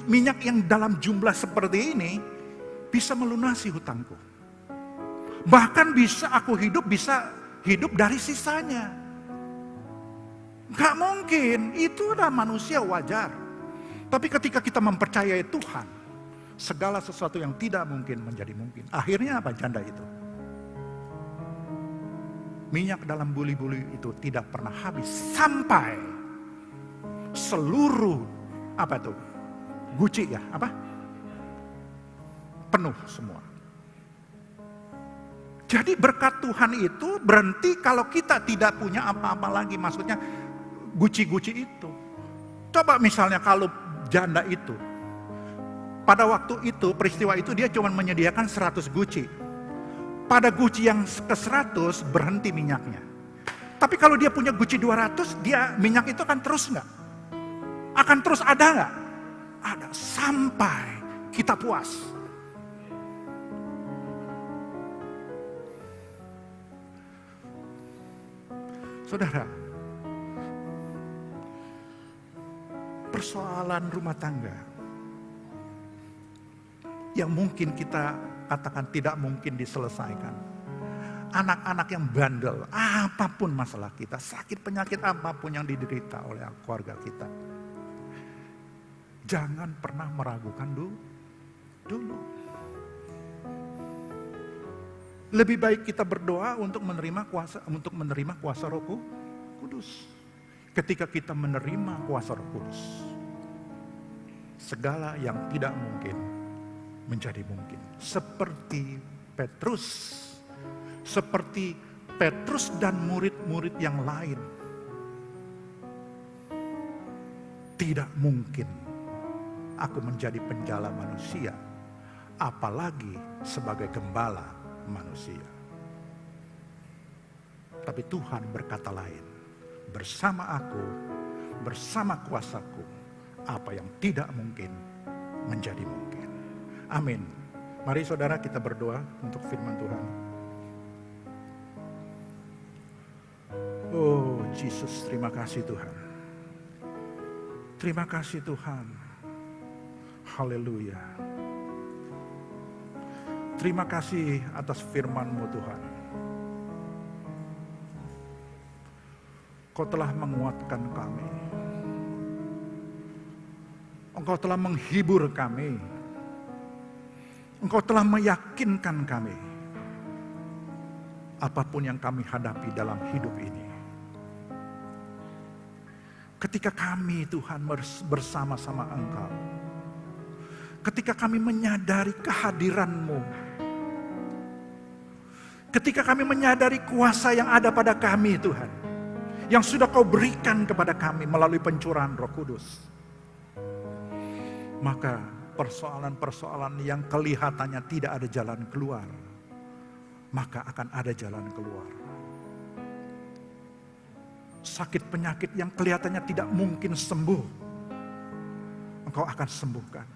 minyak yang dalam jumlah seperti ini bisa melunasi hutangku. Bahkan bisa aku bisa hidup dari sisanya. Nggak mungkin, itu adalah manusia wajar. Tapi ketika kita mempercayai Tuhan, segala sesuatu yang tidak mungkin menjadi mungkin. Akhirnya apa janda itu? Minyak dalam buli-buli itu tidak pernah habis sampai seluruh guci ya, penuh semua. Jadi berkat Tuhan itu berhenti kalau kita tidak punya apa-apa lagi, maksudnya guci-guci itu. Coba misalnya kalau janda itu pada waktu itu peristiwa itu dia cuma menyediakan 100 guci. Pada guci yang ke-100 berhenti minyaknya. Tapi kalau dia punya Gucci 200, dia minyak itu akan terus nggak? Akan terus ada nggak? Ada, sampai kita puas. Saudara, persoalan rumah tangga yang mungkin kita katakan tidak mungkin diselesaikan. Anak-anak yang bandel, apapun masalah kita, sakit penyakit apapun yang diderita oleh keluarga kita. Jangan pernah meragukan dulu. Lebih baik kita berdoa untuk menerima kuasa Roh Kudus. Ketika kita menerima kuasa Roh Kudus, segala yang tidak mungkin menjadi mungkin. Seperti Petrus dan murid-murid yang lain. Tidak mungkin aku menjadi penjala manusia, apalagi sebagai gembala manusia. Tapi Tuhan berkata lain, bersama aku, bersama kuasaku, apa yang tidak mungkin menjadi mungkin. Amin. Mari saudara kita berdoa untuk firman Tuhan. Oh Yesus, terima kasih Tuhan. Terima kasih Tuhan. Haleluya. Terima kasih atas firman-Mu Tuhan. Kau telah menguatkan kami. Engkau telah menghibur kami. Engkau telah meyakinkan kami. Apapun yang kami hadapi dalam hidup ini. Ketika kami Tuhan bersama-sama Engkau. Ketika kami menyadari kehadiran-Mu. Ketika kami menyadari kuasa yang ada pada kami Tuhan. Yang sudah Kau berikan kepada kami melalui pencurahan Roh Kudus. Maka persoalan-persoalan yang kelihatannya tidak ada jalan keluar, maka akan ada jalan keluar. Sakit penyakit yang kelihatannya tidak mungkin sembuh, Engkau akan sembuhkan.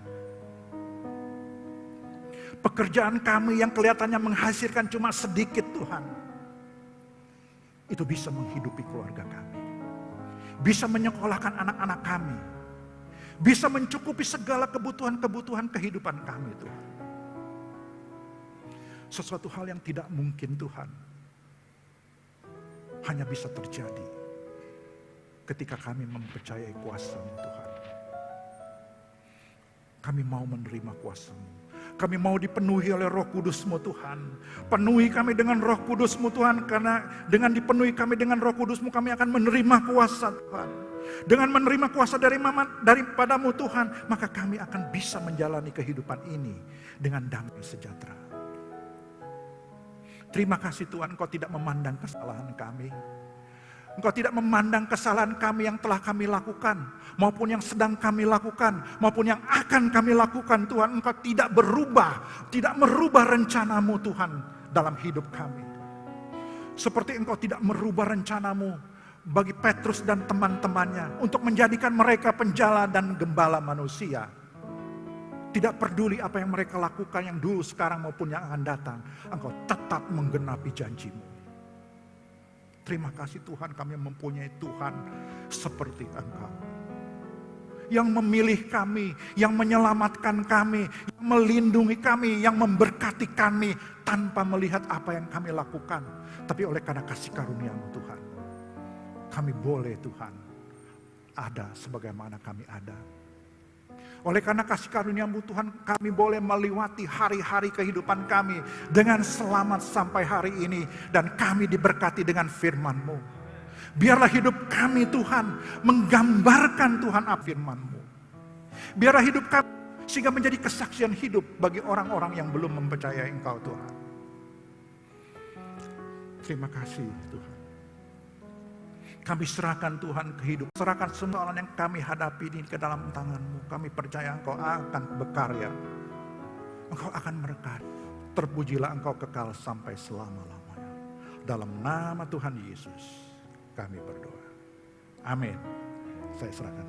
Pekerjaan kami yang kelihatannya menghasilkan cuma sedikit Tuhan, itu bisa menghidupi keluarga kami. Bisa menyekolahkan anak-anak kami. Bisa mencukupi segala kebutuhan-kebutuhan kehidupan kami Tuhan. Sesuatu hal yang tidak mungkin Tuhan, hanya bisa terjadi ketika kami mempercayai kuasa-Mu Tuhan. Kami mau menerima kuasa-Mu. Kami mau dipenuhi oleh Roh Kudus-Mu Tuhan. Penuhi kami dengan Roh Kudus-Mu Tuhan. Karena dengan dipenuhi kami dengan Roh Kudus-Mu, kami akan menerima kuasa Tuhan. Dengan menerima kuasa daripada-Mu Tuhan, maka kami akan bisa menjalani kehidupan ini dengan damai sejahtera. Terima kasih Tuhan, Engkau tidak memandang kesalahan kami. Engkau tidak memandang kesalahan kami yang telah kami lakukan, maupun yang sedang kami lakukan, maupun yang akan kami lakukan Tuhan. Engkau tidak merubah rencana-Mu Tuhan dalam hidup kami. Seperti Engkau tidak merubah rencana-Mu bagi Petrus dan teman-temannya untuk menjadikan mereka penjala dan gembala manusia. Tidak peduli apa yang mereka lakukan yang dulu, sekarang maupun yang akan datang. Engkau tetap menggenapi janji-Mu. Terima kasih Tuhan, kami mempunyai Tuhan seperti Engkau. Yang memilih kami, yang menyelamatkan kami, yang melindungi kami, yang memberkati kami tanpa melihat apa yang kami lakukan. Tapi oleh karena kasih karunia-Mu Tuhan, kami boleh Tuhan ada sebagaimana kami ada. Oleh karena kasih karunia-Mu Tuhan, kami boleh melewati hari-hari kehidupan kami dengan selamat sampai hari ini. Dan kami diberkati dengan firman-Mu. Biarlah hidup kami Tuhan menggambarkan Tuhan firman-Mu. Biarlah hidup kami sehingga menjadi kesaksian hidup bagi orang-orang yang belum mempercayai Engkau Tuhan. Terima kasih Tuhan. Kami serahkan Tuhan kehidupan, serahkan semua orang yang kami hadapi ini ke dalam tangan-Mu. Kami percaya Engkau akan berkarya. Engkau akan berkarya. Terpujilah Engkau kekal sampai selama-lamanya. Dalam nama Tuhan Yesus kami berdoa. Amin. Saya serahkan.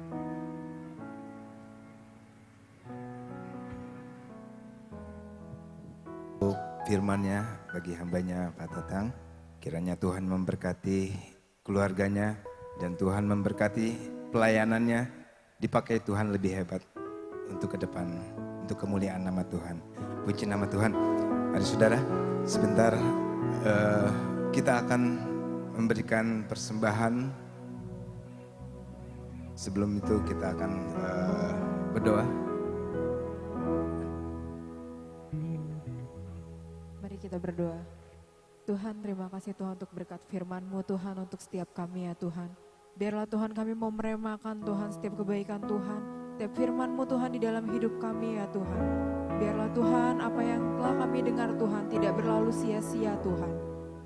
Firman-Nya bagi hambanya Pak Tatang, kiranya Tuhan memberkati keluarganya dan Tuhan memberkati pelayanannya, dipakai Tuhan lebih hebat untuk ke depan, untuk kemuliaan nama Tuhan. Puji nama Tuhan. Mari saudara, sebentar kita akan memberikan persembahan. Sebelum itu kita akan berdoa. Mari kita berdoa. Tuhan, terima kasih Tuhan untuk berkat firman-Mu Tuhan untuk setiap kami ya Tuhan. Biarlah Tuhan kami mau meremehkan Tuhan setiap kebaikan Tuhan, setiap firman-Mu Tuhan di dalam hidup kami ya Tuhan. Biarlah Tuhan apa yang telah kami dengar Tuhan tidak berlalu sia-sia Tuhan.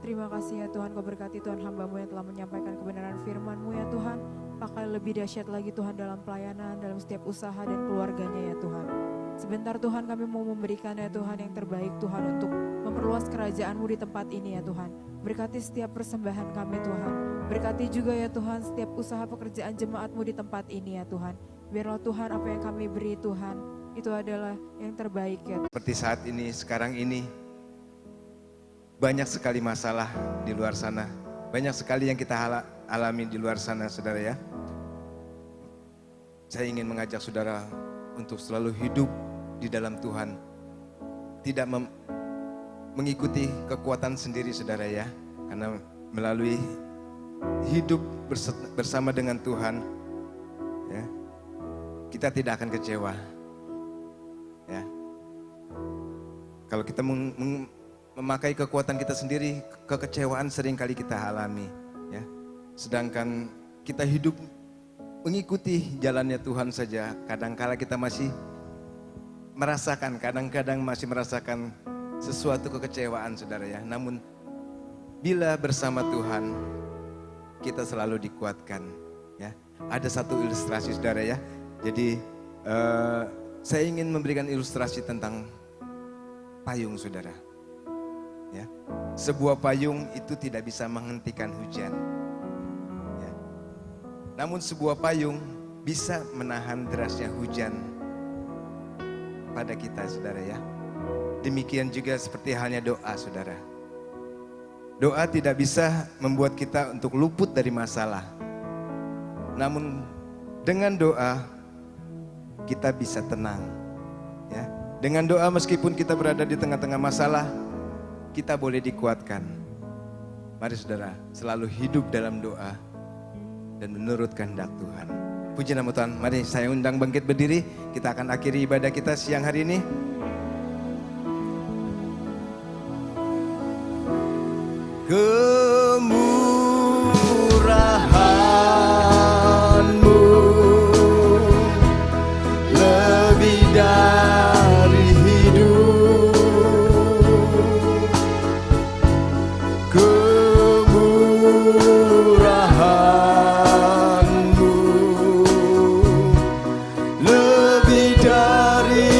Terima kasih ya Tuhan, Kau berkati Tuhan hamba-Mu yang telah menyampaikan kebenaran firman-Mu ya Tuhan. Pakai lebih dahsyat lagi Tuhan dalam pelayanan, dalam setiap usaha dan keluarganya ya Tuhan. Sebentar Tuhan kami mau memberikan ya Tuhan yang terbaik Tuhan untuk memperluas kerajaan-Mu di tempat ini ya Tuhan. Berkati setiap persembahan kami Tuhan. Berkati juga ya Tuhan setiap usaha pekerjaan jemaat-Mu di tempat ini ya Tuhan. Biarlah Tuhan apa yang kami beri Tuhan, itu adalah yang terbaik ya Tuhan. Seperti saat ini, sekarang ini, banyak sekali masalah di luar sana. Banyak sekali yang kita alami di luar sana saudara ya. Saya ingin mengajak saudara untuk selalu hidup di dalam Tuhan. Tidak mengikuti kekuatan sendiri saudara ya. Karena melalui hidup bersama dengan Tuhan ya, kita tidak akan kecewa ya. Kalau kita memakai kekuatan kita sendiri, kekecewaan sering kali kita alami ya. Sedangkan kita hidup mengikuti jalannya Tuhan saja, kadang-kala kita masih kadang-kadang masih merasakan sesuatu kekecewaan saudara ya. Namun bila bersama Tuhan kita selalu dikuatkan ya. Ada satu ilustrasi saudara ya. Jadi saya ingin memberikan ilustrasi tentang payung saudara ya. Sebuah payung itu tidak bisa menghentikan hujan ya. Namun sebuah payung bisa menahan derasnya hujan pada kita saudara ya. Demikian juga seperti halnya doa saudara. Doa tidak bisa membuat kita untuk luput dari masalah. Namun dengan doa kita bisa tenang ya. Dengan doa meskipun kita berada di tengah-tengah masalah, kita boleh dikuatkan. Mari saudara selalu hidup dalam doa dan menurut kehendak Tuhan. Puji nama Tuhan. Mari saya undang bangkit berdiri. Kita akan akhiri ibadah kita siang hari ini. Kemurahan-Mu lebih dari hidup. Kemurahan-Mu lebih dari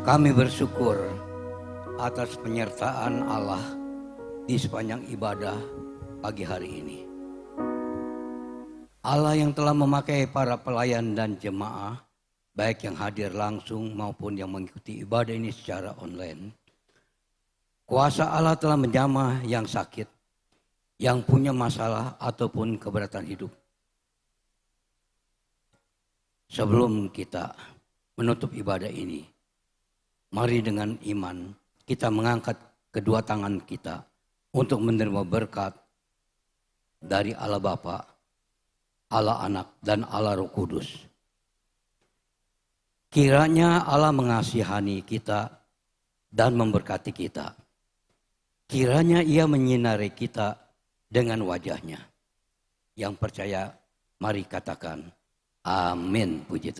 Kami bersyukur atas penyertaan Allah di sepanjang ibadah pagi hari ini. Allah yang telah memakai para pelayan dan jemaah, baik yang hadir langsung maupun yang mengikuti ibadah ini secara online. Kuasa Allah telah menjamah yang sakit, yang punya masalah ataupun keberatan hidup. Sebelum kita menutup ibadah ini, mari dengan iman kita mengangkat kedua tangan kita untuk menerima berkat dari Allah Bapa, Allah Anak, dan Allah Roh Kudus. Kiranya Allah mengasihani kita dan memberkati kita. Kiranya Ia menyinari kita dengan wajahnya. Yang percaya, mari katakan, amin. Puji Tuhan.